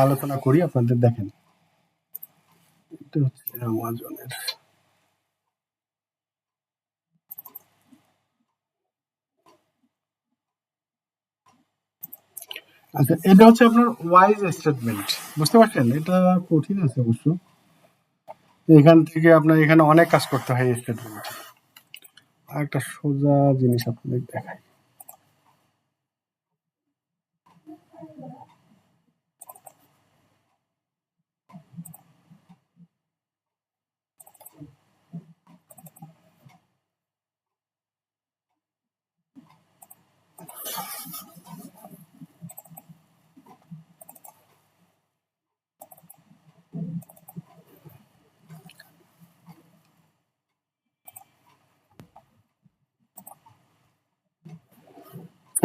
আলোচনা করি আপনাদের। দেখেন, এটা হচ্ছে আমাজনের। আচ্ছা, এটা হচ্ছে আপনার ওয়াইজ স্টেটমেন্ট। বুঝতে পারছেন? এটা কঠিন আছে অবশ্য। এখান থেকে আপনার এখানে অনেক কাজ করতে হয় স্টেটমেন্ট। আর একটা সোজা জিনিস আপনাদের দেখাই।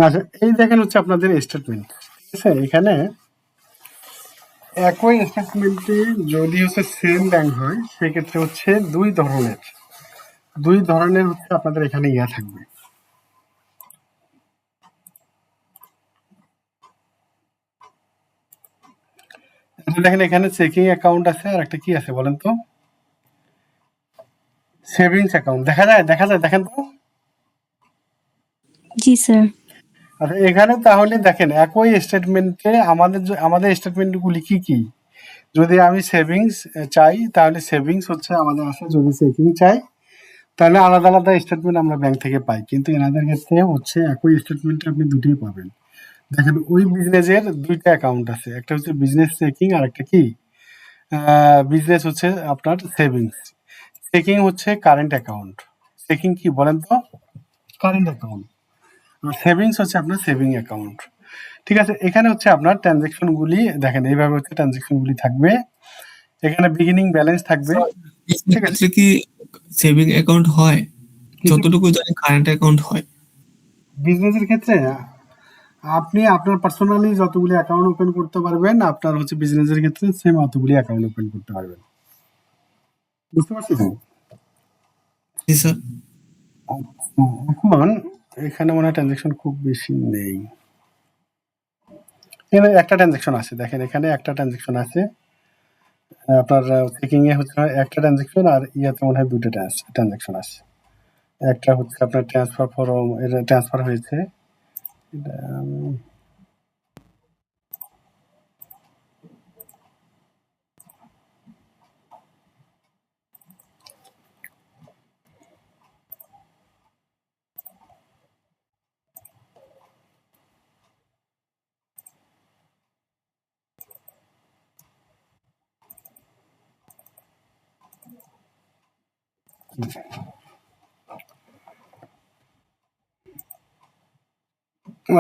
আচ্ছা, এই দেখেন হচ্ছে আপনাদের স্টেটমেন্ট। ঠিক আছে, এখানে একই স্টেটমেন্টে যদি হচ্ছে সেম ব্যাংক হয় সেক্ষেত্রে হচ্ছে দুই ধরনের হচ্ছে আপনাদের এখানে থাকবে। আচ্ছা, দেখেন এখানে চেকিং অ্যাকাউন্ট আছে আর একটা কি আছে বলেন তো? Savings account. দেখা যায় দেখেন তো। জি স্যার। আচ্ছা, এখানে তাহলে দেখেন একই স্টেটমেন্টে আমাদের স্টেটমেন্টগুলি কি কি? যদি আমি সেভিংস চাই তাহলে সেভিংস হচ্ছে আমাদের আসে, যদি চেকিং চাই তাহলে আলাদা আলাদা স্টেটমেন্ট আমরা ব্যাংক থেকে পাই। কিন্তু এনাদের ক্ষেত্রে হচ্ছে একই স্টেটমেন্টে আপনি দুটোই পাবেন। দেখেন, ওই বিজনেসের দুইটা অ্যাকাউন্ট আছে, একটা হচ্ছে বিজনেস চেকিং আর একটা কি বিজনেস হচ্ছে আপনার সেভিংস। চেকিং হচ্ছে কারেন্ট অ্যাকাউন্ট। চেকিং কি বলেন তো? Current account. আর সেভিংস হচ্ছে আপনার সেভিং অ্যাকাউন্ট। ঠিক আছে, এখানে হচ্ছে আপনার ট্রানজেকশনগুলি দেখেন এইভাবে হচ্ছে ট্রানজেকশনগুলি থাকবে। এখানে বিগিনিং ব্যালেন্স থাকবে। ঠিক আছে, ক্ষেত্রে কি সেভিং অ্যাকাউন্ট হয়? কিছু যতটুকু জানি কারেন্ট অ্যাকাউন্ট হয়। বিজনেসের ক্ষেত্রে আপনি আপনার পার্সোনালি যতগুলি অ্যাকাউন্ট ওপেন করতে পারবেন, আপনার হচ্ছে বিজনেসের ক্ষেত্রে সেম অতগুলি অ্যাকাউন্ট ওপেন করতে পারবেন। বুঝতে পারছেন? জি স্যার। এখন এখানে মনে হয় ট্রানজেকশন খুব বেশি নেই। এখানে একটা ট্রানজেকশন আছে, দেখেন এখানে একটা ট্রানজেকশন আছে। আপনার চেকিং এ হচ্ছে একটা ট্রানজেকশন আর ইয়াতে মনে হয় দুটো ট্রানজেকশন আছে। একটা হচ্ছে আপনার ট্রান্সফার ফরম, এটা ট্রান্সফার হয়েছে। এটা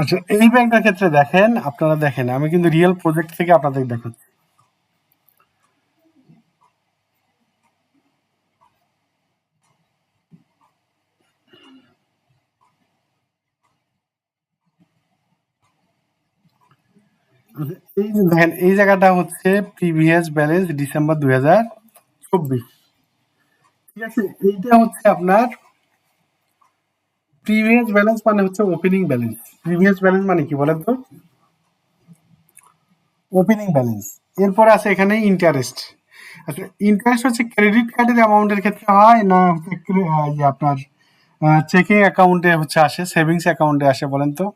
আচ্ছা, এই ব্যাংকটার ক্ষেত্রে দেখেন, আপনারা দেখেন আমি কিন্তু রিয়েল প্রজেক্ট থেকে আপনাদের দেখাচ্ছি। আচ্ছা, এই যে দেখেন এই জায়গাটা হচ্ছে প্রিভিয়াস ব্যালেন্স ডিসেম্বর 2024। ঠিক আছে, এইটা হচ্ছে আপনার প্রিভিয়াস ব্যালেন্স মানে হচ্ছে ওপেনিং ব্যালেন্স। প্রিভিয়াস ব্যালেন্স মানে কি বলেন তো? Opening balance. এরপরে আছে এখানে ইন্টারেস্ট। আচ্ছা, ইন্টারেস্ট হচ্ছে ক্রেডিট কার্ডের অ্যামাউন্টের ক্ষেত্রে হয় না হচ্ছে আপনার চেকিং অ্যাকাউন্টে হচ্ছে আসে, সেভিংস অ্যাকাউন্টে আসে বলেন তো?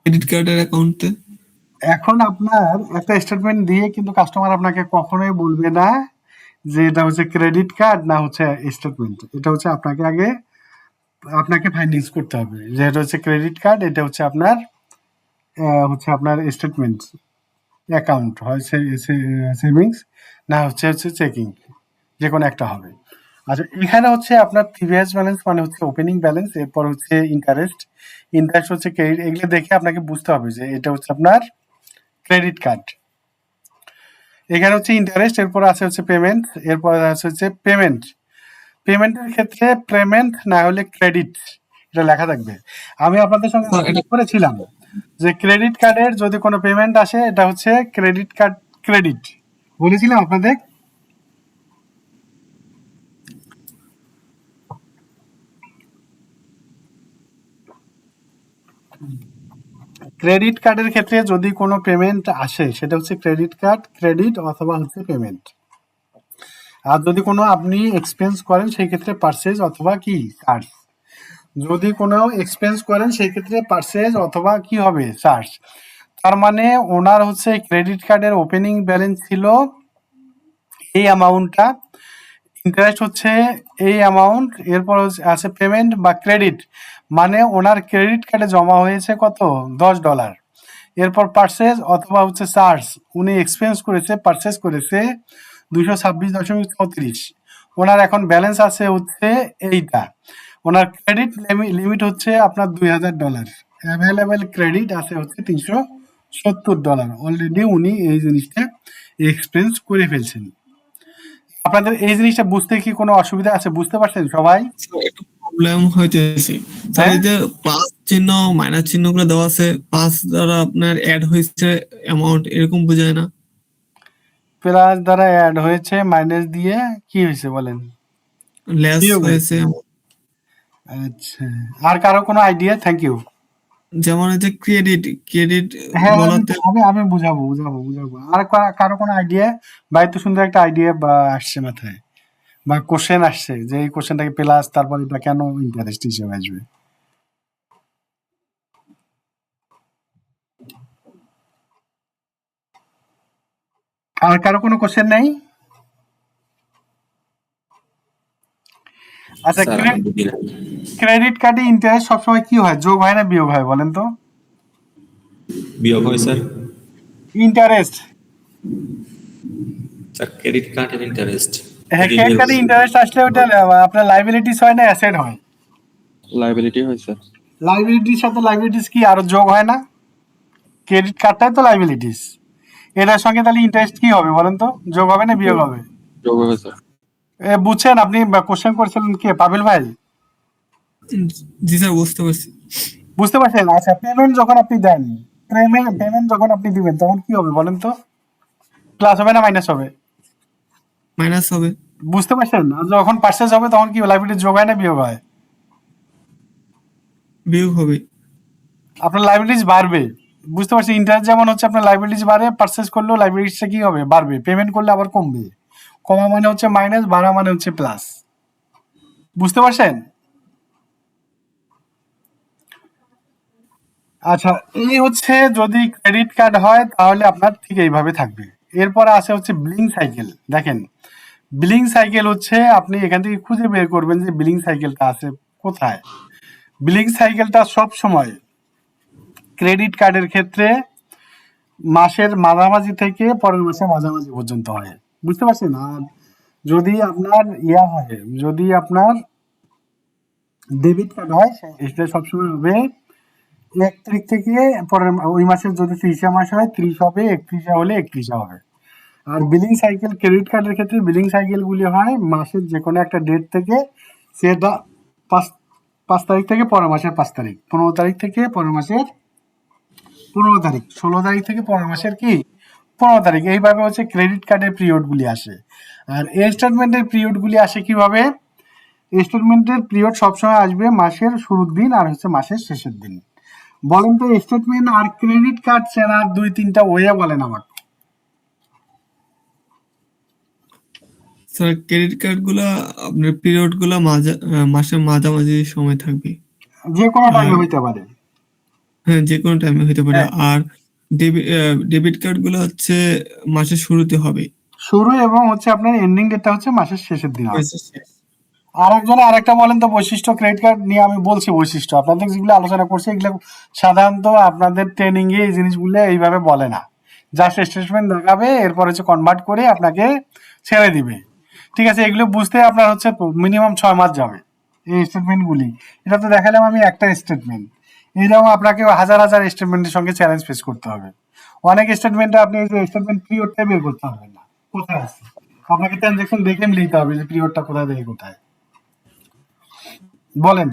ক্রেডিট কার্ডের অ্যাকাউন্টে। এখন আপনার একটা স্টেটমেন্ট দিয়ে কিন্তু কাস্টমার আপনাকে কখনোই বলবে না যে এটা হচ্ছে ক্রেডিট কার্ড না হচ্ছে স্টেটমেন্ট। এটা হচ্ছে আপনাকে ফাইন্ডিংস করতে হবে যে এটা হচ্ছে ক্রেডিট কার্ড, এটা হচ্ছে আপনার স্টেটমেন্ট। অ্যাকাউন্ট, হয় সেভিংস, না হচ্ছে চেকিং, যে কোনো একটা হবে। আচ্ছা, এখানে হচ্ছে আপনার প্রিভিয়াস ব্যালেন্স মানে হচ্ছে ওপেনিং ব্যালেন্স, এরপর হচ্ছে ইন্টারেস্ট, ইন্টারেস্ট হচ্ছে ক্রেডিট। এগুলো দেখে আপনাকে বুঝতে হবে যে এটা হচ্ছে আপনার ক্রেডিট কার্ড। এখানে হচ্ছে ইন্টারেস্ট, এরপর আছে হচ্ছে পেমেন্ট, এরপর আছে হচ্ছে পেমেন্ট। পেমেন্টের ক্ষেত্রে পেমেন্ট না হলে ক্রেডিট, এটা লেখা থাকবে। আমি আপনাদের সঙ্গে স্যার, আলোচনা করেছিলাম যে ক্রেডিট কার্ডের যদি কোনো পেমেন্ট আসে এটা হচ্ছে ক্রেডিট কার্ড ক্রেডিট, বলেছিলাম আপনাদের। ক্রেডিট কার্ডের ক্ষেত্রে যদি কোনো পেমেন্ট আসে সেটা হচ্ছে ক্রেডিট কার্ড ক্রেডিট অথবা হচ্ছে পেমেন্ট। আর যদি কোনো আপনি এক্সপেন্স করেন সেই ক্ষেত্রে পারচেজ অথবা কি চার্জ। যদি কোনো এক্সপেন্স করেন সেই ক্ষেত্রে পারচেজ অথবা কি হবে চার্জ। তার মানে ওনার হচ্ছে ক্রেডিট কার্ডের ওপেনিং ব্যালেন্স ছিল এই অ্যামাউন্টটা, ইন্টারেস্ট হচ্ছে এই অ্যামাউন্ট, এরপর আছে পেমেন্ট বা ক্রেডিট, মানে ওনার ক্রেডিট কার্ডে জমা হয়েছে কত, $10। এরপর পারচেজ অথবা হচ্ছে চার্জ, উনি এক্সপেন্স করেছে পারচেজ করেছে 226.34। ওনার এখন ব্যালেন্স আছে হচ্ছে এইটা। ওনার ক্রেডিট লিমিট হচ্ছে আপনার $2000, অ্যাভেলেবেল ক্রেডিট আছে হচ্ছে $370। অলরেডি উনি এই জিনিসটা এক্সপেন্স করে ফেলছেন। আপনাদের এই জিনিসটা বুঝতে কি কোনো অসুবিধা আছে? বুঝতে পারছেন সবাই? স্যার, একটু প্রবলেম হইতেছে স্যার। হ্যাঁ, এই যে প্লাস চিহ্ন মাইনাস চিহ্ন গুলো দেওয়া আছে, প্লাস দ্বারা আপনার অ্যাড হয়েছে অ্যামাউন্ট, এরকম বোঝায় না? প্লাস দ্বারা অ্যাড হয়েছে, মাইনাস দিয়ে কি হয়েছে বলেন? লেস বিয়োগ হয়েছে। হয়েছে। আচ্ছা, আর কারো কোনো আইডিয়া? Thank you. যেমন এই যে ক্রেডিট ক্রেডিট হ্যাঁ, বলাতে আমি বুঝাবো। আর কারো কোনো আইডিয়া? ভাই তো সুন্দর একটা আইডিয়া বা আসছে মাথায়, বা কোশ্চেন আসছে যে এই কোশ্চেনটাকে প্লাস তারপর এটা কেন ইন্টারেস্ট হিসেবে আসবে। আর কারো কোনো কোশ্চেন নেই? আচ্ছা, স্যার আমার বুদ্ধি নাই। ক্রেডিট কার্ডে ইন্টারেস্ট সবসময় কি হয়, যোগ হয় না বিয়োগ হয় বলেন তো? বিয়োগ হয় স্যার। ইন্টারেস্ট। স্যার ক্রেডিট কার্ডের ইন্টারেস্ট হ্যাঁ, ক্রেডিট কার্ডে ইন্টারেস্ট আসলে ওটা আপনার লাইবিলিটিস হয় না অ্যাসেট হয়? লাইবিলিটি হয় স্যার। লাইবিলিটির সাথে লাইবিলিটিস কি আরো যোগ হয় না? ক্রেডিট কার্ডটাই তো লাইবিলিটিস, এটার সঙ্গে তাহলে ইন্টারেস্ট কি হবে বলেন তো, যোগ হবে না বিয়োগ হবে? যোগ হয় স্যার। বুঝছেন? আপনি কোশ্চেন করছিলেন কে, পাবিল ভাই? জি স্যার, বুঝতে পারছি। বুঝতে পারছেন? আচ্ছা, পেমেন্ট যখন আপনি দেন, পেমেন্ট যখন আপনি দিবেন তখন কি হবে বলেন তো, প্লাস হবে না মাইনাস হবে? মাইনাস হবে। বুঝতে পারছেন? আর যখন পারচেজ হবে তখন কি লাইবিলিটি যোগ হয় না বিয়োগ হয়? বিয়োগ হবে। আপনার লাইবিলিটিস বাড়বে। বুঝতে পারছি? ইন্টারেস্ট যেমন হচ্ছে আপনার লাইবিলিটিস বাড়ে, পারচেজ করলেও লাইবিলিটিসটা কি হবে, বাড়বে। পেমেন্ট করলে আবার কমবে। কমা মানে হচ্ছে মাইনাস, বাড়া মানে হচ্ছে প্লাস। বুঝতে পারছেন? আচ্ছা, এই হচ্ছে যদি ক্রেডিট কার্ড হয় তাহলে আপনার ঠিক এইভাবে থাকবে। এরপরে আছে হচ্ছে বিলিং সাইকেল। দেখেন, বিলিং সাইকেল হচ্ছে আপনি এখান থেকে খুঁজে বের করবেন যে বিলিং সাইকেলটা আছে কোথায়। বিলিং সাইকেলটা সব সময় ক্রেডিট কার্ডের ক্ষেত্রে মাসের মাঝামাঝি থেকে পরের মাসের মাঝামাঝি পর্যন্ত হয়। বুঝতে পারছেন? আর যদি আপনার হয়, যদি আপনার ডেবিট কার্ড হয় সেটা সবসময় হবে 1 তারিখ থেকে পরের ওই মাসের, যদি 30 মাস হয় 30 হবে, 31 হলে 31 হবে। আর বিলিং সাইকেল ক্রেডিট কার্ডের ক্ষেত্রে বিলিং সাইকেল গুলি হয় মাসের যে কোনো একটা ডেট থেকে, সেটা 5 তারিখ থেকে পরের মাসের 5 তারিখ, 15 তারিখ থেকে পরের মাসের 15 তারিখ, 16 তারিখ থেকে পরের মাসের কি 15 তারিখ। এইভাবে হচ্ছে ক্রেডিট কার্ডের পিরিয়ড গুলি আসে। আর স্টেটমেন্টের পিরিয়ড গুলি আসে কিভাবে? স্টেটমেন্টের পিরিয়ড সবসময় আসবে মাসের শুরুর দিন আর হচ্ছে মাসের শেষের দিন। বলেন তো স্টেটমেন্ট আর ক্রেডিট কার্ড চেনার 2-3টা ওয়ে বলেন আমাকে। স্যার, ক্রেডিট কার্ড গুলা আপনার পিরিয়ড গুলা মাসের মাঝামাঝি সময় থাকবে। যে কোনো আর টাইমে হইতে পারে। হ্যাঁ, যে কোনো টাইমে হতে পারে। হ্যাঁ, আর ডেবিট কার্ড গুলো হচ্ছে মাসের শুরুতে হবে। শুরু এবং হচ্ছে আপনার এন্ডিং ডেটটা হচ্ছে মাসের শেষের দিন হবে। মাসের শেষ। আরেকটা বলেন তো বৈশিষ্ট্য, ক্রেডিট কার্ড নিয়ে আমি বলছি বৈশিষ্ট্য, আপনাদের যেগুলো আলোচনা করছি এগুলো সাধারণত আপনাদের ট্রেনিং এ এই জিনিসগুলো এইভাবে বলে না। জাস্ট স্টেটমেন্ট দেখাবে, এরপর হচ্ছে কনভার্ট করে আপনাকে ছেড়ে দিবে। ঠিক আছে, এগুলো বুঝতে আপনার হচ্ছে মিনিমাম 6 মাস যাবে এই স্টেটমেন্টগুলি। এটা তো দেখালাম আমি একটা স্টেটমেন্ট, এইরকম আপনাকে হাজার হাজার স্টেটমেন্টের সঙ্গে চ্যালেঞ্জ ফেস করতে হবে। অনেক স্টেটমেন্টে আপনি এই যে স্টেটমেন্ট পিরিয়ডটা বের করতে পারবেন না, কোথায় আছে আপনাকে ট্রানজাকশন দেখে নিতে হবে যে পিরিয়ডটা কোথায় থেকে কোথায়। বলেন,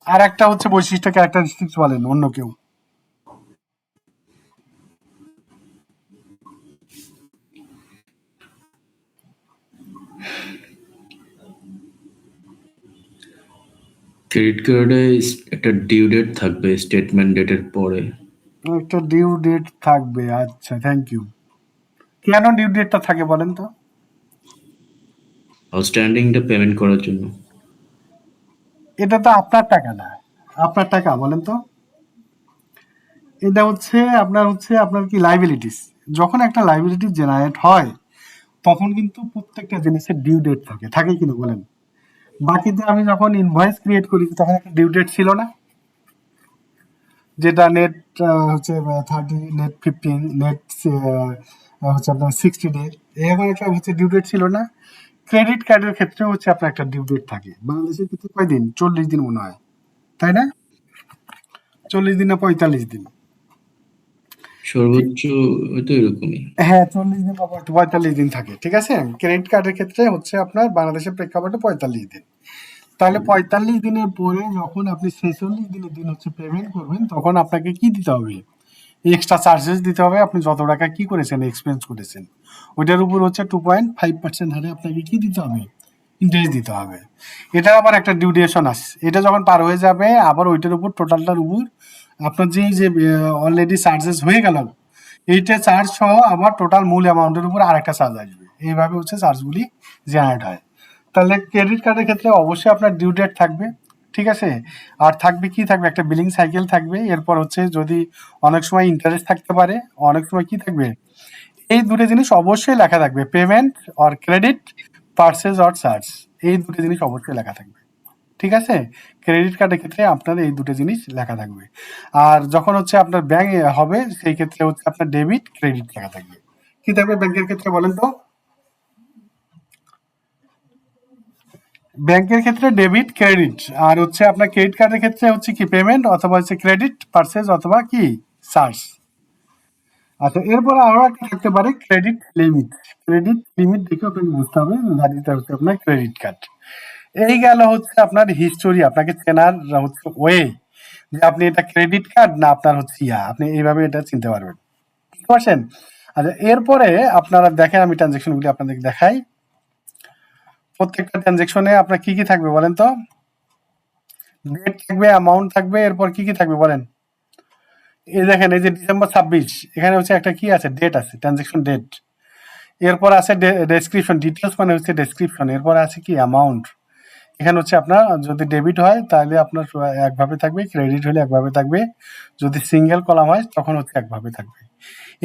আর একটা হচ্ছে বৈশিষ্ট্য ক্যারেক্টারিস্টিক্স বলেন অন্য কেউ। ক্রেডিট কার্ডে একটা ডিউ ডেট থাকবে স্টেটমেন্ট ডেটের পরে। একটা ডিউ ডেট থাকবে, আচ্ছা থ্যাংক ইউ। কেন ডিউ ডেটটা থাকে বলেন তো? আউটস্ট্যান্ডিংটা পেমেন্ট করার জন্য। এটা তো আপনার টাকা না, আপনার টাকা বলেন তো, এটা হচ্ছে আপনার কি লাইবিলিটিস। যখন একটা লাইবিলিটি জেনারেট হয় তখন কিন্তু প্রত্যেকটা জিনিসের ডিউ ডেট থাকে কিনা বলেন? বাকিতে আমি যখন ইনভয়েস ক্রিয়েট করি তখন একটা ডিউ ডেট ছিল না, যেটা নেট হচ্ছে 30, নেট 15, নেট হচ্ছে আপনার 60 ডে, এরকম একটা হচ্ছে ডিউ ডেট ছিল না? ক্রেডিট কার্ডের ক্ষেত্রে হচ্ছে আপনার একটা ডিউ ডেট থাকে। বাংলাদেশের ক্ষেত্রে কয়দিন? 40 দিন মনে হয়, তাই না? 40 দিন না 45 দিন? সর্বোচ্চ হয়তো এরকমই। হ্যাঁ, 40 দিন বা 45 দিন থাকে। ঠিক আছে, ক্রেডিট কার্ডের ক্ষেত্রে হচ্ছে আপনার বাংলাদেশের প্রেক্ষাপটে 45 দিন। তাহলে 45 দিনের পরে যখন আপনি 46 দিনের দিন হচ্ছে পেমেন্ট করবেন, তখন আপনাকে কি দিতে হবে? এক্সট্রা চার্জেস দিতে হবে। আপনি যত টাকা কি করেছেন, এক্সপেন্স করেছেন, ওইটার উপর হচ্ছে 2.5% হারে আপনাকে কি দিতে হবে? ইন্টারেস্ট দিতে হবে। এটা আবার একটা ডিউরেশন আছে, এটা যখন পার হয়ে যাবে আবার ওইটার উপর টোটালটার উপর আপনার যে অলরেডি চার্জেস হয়ে গেল, এইটা চার্জ সহ আবার টোটাল মূল অ্যামাউন্টের উপর আরেকটা চার্জ আসবে। এইভাবে হচ্ছে চার্জগুলি জেনারেট হয়। তাহলে ক্রেডিট কার্ডের ক্ষেত্রে অবশ্যই আপনার ডিউ ডেট থাকবে। ঠিক আছে, আর থাকবে কি থাকবে? একটা বিলিং সাইকেল থাকবে। এরপর হচ্ছে যদি অনেক সময় ইন্টারেস্ট থাকতে পারে, অনেক সময় কি থাকবে? এই দুটো জিনিস অবশ্যই লেখা থাকবে, payment or credit, purchase or charge, এই দুটো জিনিস অবশ্যই লেখা থাকবে। ঠিক আছে, ক্রেডিট কার্ডের ক্ষেত্রে আপনার এই দুটো জিনিস লেখা থাকবে। আর যখন হচ্ছে আপনার ব্যাংক হবে সেই ক্ষেত্রে হচ্ছে আপনার ডেবিট ক্রেডিট লেখা থাকবে। কি থাকবে ব্যাংকের ক্ষেত্রে বলেন তো? ব্যাংকের ক্ষেত্রে ডেবিট ক্রেডিট, আর হচ্ছে আপনার ক্রেডিট কার্ডের ক্ষেত্রে হচ্ছে কি পেমেন্ট অথবা হচ্ছে ক্রেডিট, পার্সেস অথবা কি চার্জ। আচ্ছা, এরপর আরো একটা থাকতে পারে ক্রেডিট লিমিট। ক্রেডিট লিমিট দেখে আপনাকে বুঝতে হবে গাড়িটা হচ্ছে আপনার ক্রেডিট কার্ড। এই গেল হচ্ছে আপনার হিস্টোরি, আপনাকে চেনার হচ্ছে ওয়ে, যে আপনি এটা ক্রেডিট কার্ড না আপনার হচ্ছে আপনি এইভাবে এটা চিনতে পারবেন। বুঝতে পারছেন? আচ্ছা, এরপরে আপনারা দেখেন, আমি ট্রানজেকশনগুলি আপনাদের দেখাই। প্রত্যেকটা ট্রানজেকশনে আপনার কি কি থাকবে বলেন তো? ডেট থাকবে, অ্যামাউন্ট থাকবে, এরপর কি কি থাকবে বলেন? এই দেখেন, এই যে ডিসেম্বর 26, এখানে হচ্ছে একটা কি আছে? ডেট আছে, ট্রানজেকশন ডেট। এরপর আছে ডেসক্রিপশন, ডিটেলস মানে হচ্ছে ডেসক্রিপশন। এরপর আছে কি? অ্যামাউন্ট। এখানে হচ্ছে আপনার যদি ডেবিট হয় তাহলে আপনার একভাবে থাকবে, ক্রেডিট হলে একভাবে থাকবে, যদি সিঙ্গেল কলাম হয় তখন হচ্ছে একভাবে থাকবে।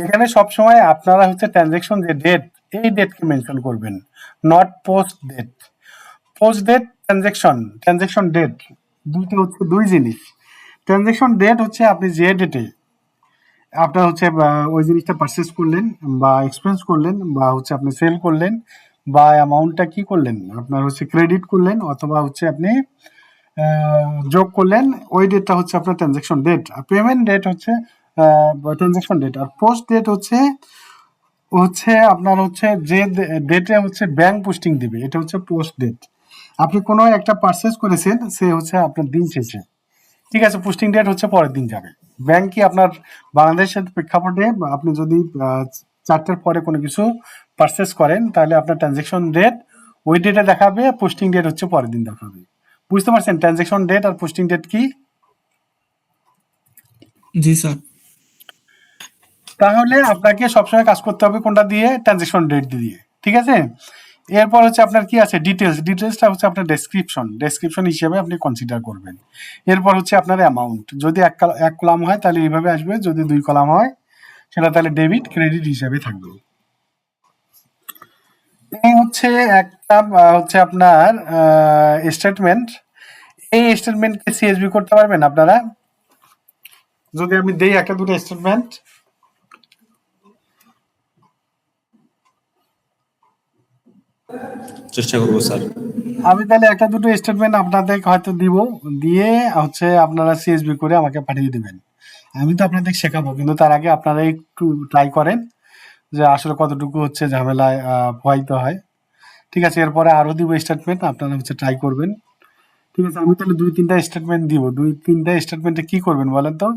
এখানে সবসময় আপনারা হচ্ছে ট্রানজেকশন যে ডেট, এই ডেটকে মেনশন করবেন, not post date. Post date, transaction date, দুইটা হচ্ছে দুই জিনিস। ট্রানজেকশন ডেট হচ্ছে আপনি যে ডেটে আপনার হচ্ছে ওই জিনিসটা পারচেস করলেন বা এক্সপেন্স করলেন বা হচ্ছে আপনি সেল করলেন বা অ্যামাউন্টটা কি করলেন আপনার হচ্ছে ক্রেডিট করলেন অথবা হচ্ছে আপনি যোগ করলেন, ওই ডেটটা হচ্ছে আপনার ট্রানজেকশন ডেট। আর পেমেন্ট ডেট হচ্ছে ট্রানজেকশন ডেট। আর পোস্ট ডেট হচ্ছে হচ্ছে আপনার হচ্ছে যে ডেটে হচ্ছে ব্যাংক পোস্টিং দিবে, এটা হচ্ছে পোস্ট ডেট। আপনি কোনো একটা পারচেস করেছেন, সে হচ্ছে আপনার দিন শেষে, ঠিক আছে, পোস্টিং ডেট হচ্ছে পরের দিন যাবে। ব্যাংক কি আপনার বাংলাদেশের প্রেক্ষাপটে আপনি যদি 4টার পরে কোনো কিছু পারচেস করেন তাহলে আপনার ট্রানজেকশন ডেট ওই ডেটে দেখাবে, পোস্টিং ডেট হচ্ছে পরের দিন দেখাবে। বুঝতে পারছেন ট্রানজেকশন ডেট আর পোস্টিং ডেট কি? জি স্যার। তাহলে আপনাকে সবসময় কাজ করতে হবে কোনটা দিয়ে? ট্রানজেকশন ডেট দিয়ে। ঠিক আছে, এরপর হচ্ছে আপনার কি আছে? ডিটেলস। ডিটেলসটা হচ্ছে আপনার ডেসক্রিপশন হিসেবে আপনি কনসিডার করবেন। এরপর হচ্ছে আপনার অ্যামাউন্ট, যদি এক কলাম হয় তাহলে এইভাবে আসবে, যদি 2 কলাম হয় সেটা তাহলে ডেবিট ক্রেডিট হিসেবে থাকবে। এই হচ্ছে একটা হচ্ছে আপনার স্টেটমেন্ট। এই স্টেটমেন্টকে সিএসভি করতে পারবেন আপনারা? যদি আমি দেই একটা দুটো স্টেটমেন্ট, চেষ্টা করবো স্যার। আমি তাহলে একটা দুটো স্টেটমেন্ট আপনাদের হয়তো দিব, দিয়ে হচ্ছে আপনারা সিএসবি করে আমাকে পাঠিয়ে দিবেন। আমি তো আপনাদের শেখাবো, কিন্তু তার আগে আপনারা একটু ট্রাই করেন যে আসলে কতটুকু হচ্ছে ঝামেলায় পোহাইতে হয়। ঠিক আছে, এরপরে আরো দিব স্টেটমেন্ট, আপনারা হচ্ছে ট্রাই করবেন। ঠিক আছে, আমি তাহলে 2-3টা স্টেটমেন্ট দিব। 2-3টা স্টেটমেন্টে কি করবেন বলেন তো?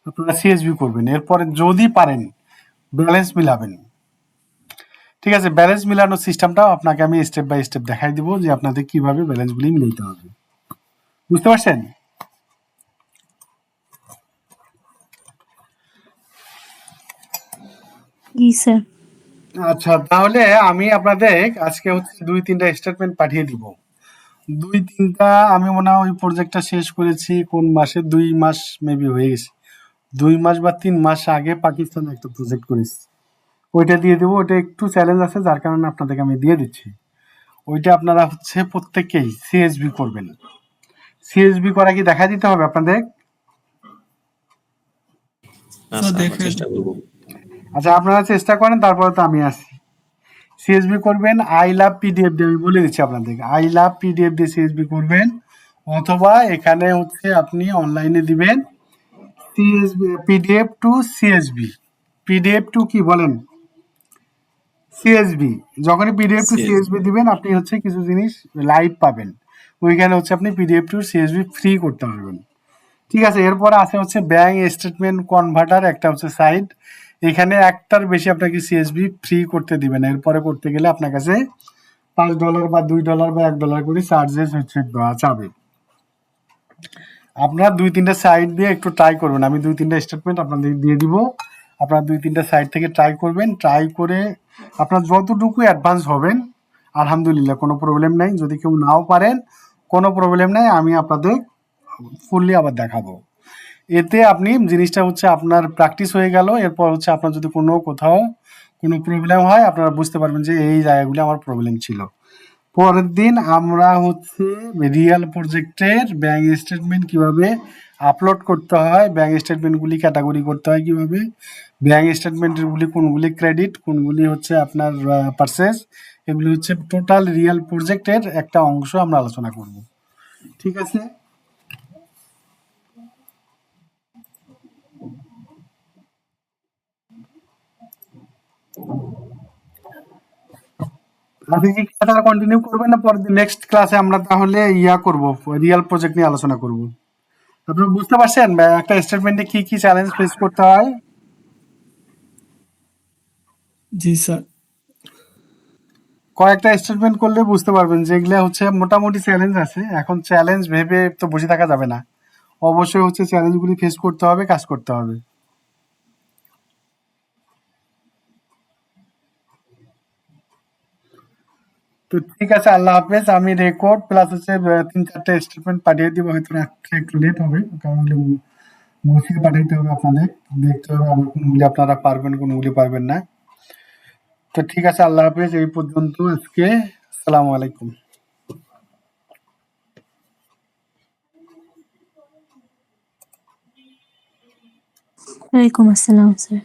আপনারা সিএসবি করবেন, এরপরে যদি পারেন ব্যালেন্স মিলাবেন। ঠিক আছে, ব্যালেন্স মিলানোর সিস্টেমটাও আপনাকে আমি স্টেপ বাই স্টেপ দেখাই দিব যে আপনাদের কিভাবে ব্যালেন্সগুলি মিলাইতে হবে। বুঝতে পারছেন? জি স্যার। আচ্ছা, তাহলে আমি আপনাদের আজকে হচ্ছে 2-3টা স্টেটমেন্ট পাঠিয়ে দিব। 2-3টা আমি মনে হয় ওই প্রজেক্টটা শেষ করেছি কোন মাসে, 2 মাস মেবি হয়ে গেছে। 2 মাস বা 3 মাস আগে পাকিস্তানে একটা প্রজেক্ট করেছি, ওইটা দিয়ে দেবো। ওইটা একটু চ্যালেঞ্জ আছে, যার কারণে আপনাদেরকে আমি দিয়ে দিচ্ছি। ওইটা আপনারা হচ্ছে প্রত্যেককেই সিএসবি করবেন। সিএসবি করা কি দেখা দিতে হবে আপনাদের? না স্যার স্যার, আমরা দেখে চেষ্টা করবো। আচ্ছা, আপনারা চেষ্টা করেন, তারপরে তো আমি আসি। সিএসবি করবেন আই লাভ পিডিএফ দিয়ে, আমি বলে দিচ্ছি আপনাদেরকে, আই লাভ পিডিএফ দিয়ে সিএসবি করবেন, অথবা এখানে হচ্ছে আপনি অনলাইনে দিবেন CSB PDF two CSB. PDF two কি বলেন? সিএসবি। যখনই পিডিএফ টু CSB সিএসবি দিবেন, আপনি হচ্ছে কিছু জিনিস লাইভ পাবেন। ওইখানে হচ্ছে আপনি পিডিএফ টু সিএসবি ফ্রি করতে পারবেন। ঠিক আছে, এরপরে আছে হচ্ছে ব্যাংক স্টেটমেন্ট কনভার্টার, একটা হচ্ছে সাইট। এখানে একটার বেশি আপনাকে সিএসবি ফ্রি করতে দিবেন। এরপরে করতে গেলে আপনার কাছে $5 বা $2 বা $1 করে চার্জেস হচ্ছে চাবে। আপনারা 2-3টা সাইট দিয়ে একটু ট্রাই করবেন। আমি 2-3টা স্টেটমেন্ট আপনাদের দিয়ে দিব, আপনারা 2-3টা সাইট থেকে ট্রাই করবেন। ট্রাই করে আপনার যতটুকু অ্যাডভান্স হবেন, আলহামদুলিল্লাহ কোনো প্রবলেম নাই। যদি কেউ নাও পারেন, কোনো প্রবলেম নাই, আমি আপনাদের ফুললি আবার দেখাবো। এতে আপনি জিনিসটা হচ্ছে আপনার প্র্যাকটিস হয়ে গেল। এরপর হচ্ছে আপনার যদি কোথাও কোনো প্রবলেম হয়, আপনারা বুঝতে পারবেন যে এই জায়গাগুলি আমার প্রবলেম ছিল। পরের দিন আমরা হচ্ছে রিয়েল প্রজেক্টের ব্যাংক স্টেটমেন্ট কিভাবে আপলোড করতে হয়, ব্যাংক স্টেটমেন্টগুলি ক্যাটাগরি করতে হয় কিভাবে, ব্যাংক স্টেটমেন্টগুলি কোনগুলি ক্রেডিট, কোনগুলি হচ্ছে আপনার পারচেজ, এগুলি হচ্ছে টোটাল রিয়েল প্রজেক্টের একটা অংশ আমরা আলোচনা করব। ঠিক আছে? আপনি কি ক্লাসটা কন্টিনিউ করবেন, না পরের নেক্সট ক্লাসে আমরা তাহলে করব, রিয়েল প্রজেক্ট নিয়ে আলোচনা করব? আপনারা বুঝতে পারছেন একটা স্টেটমেন্টে কি কি চ্যালেঞ্জ ফেস করতে হয়? জি স্যার। কয়েকটা স্টেটমেন্ট করলে বুঝতে পারবেন যেগুলো হচ্ছে মোটামুটি চ্যালেঞ্জ আছে। এখন চ্যালেঞ্জ ভেবে তো বসে থাকা যাবে না, অবশ্যই হচ্ছে চ্যালেঞ্জগুলি ফেস করতে হবে, কাজ করতে হবে। তো ঠিক আছে, আল্লাহ হাফেজ। আমি রেকর্ড প্লাস হচ্ছে 3-4টা স্টেটমেন্ট পাঠিয়ে দিব, হয়তো রাত্রে একটু লেট হবে, কারণ হলে গুছিয়ে পাঠাইতে হবে আপনাদের, দেখতে হবে আমার কোনগুলি আপনারা পারবেন, কোনগুলি পারবেন না। তো ঠিক আছে, আল্লাহ হাফেজ। এই পর্যন্ত আজকে। আসসালামু আলাইকুম। ওয়ালাইকুম আসসালাম স্যার।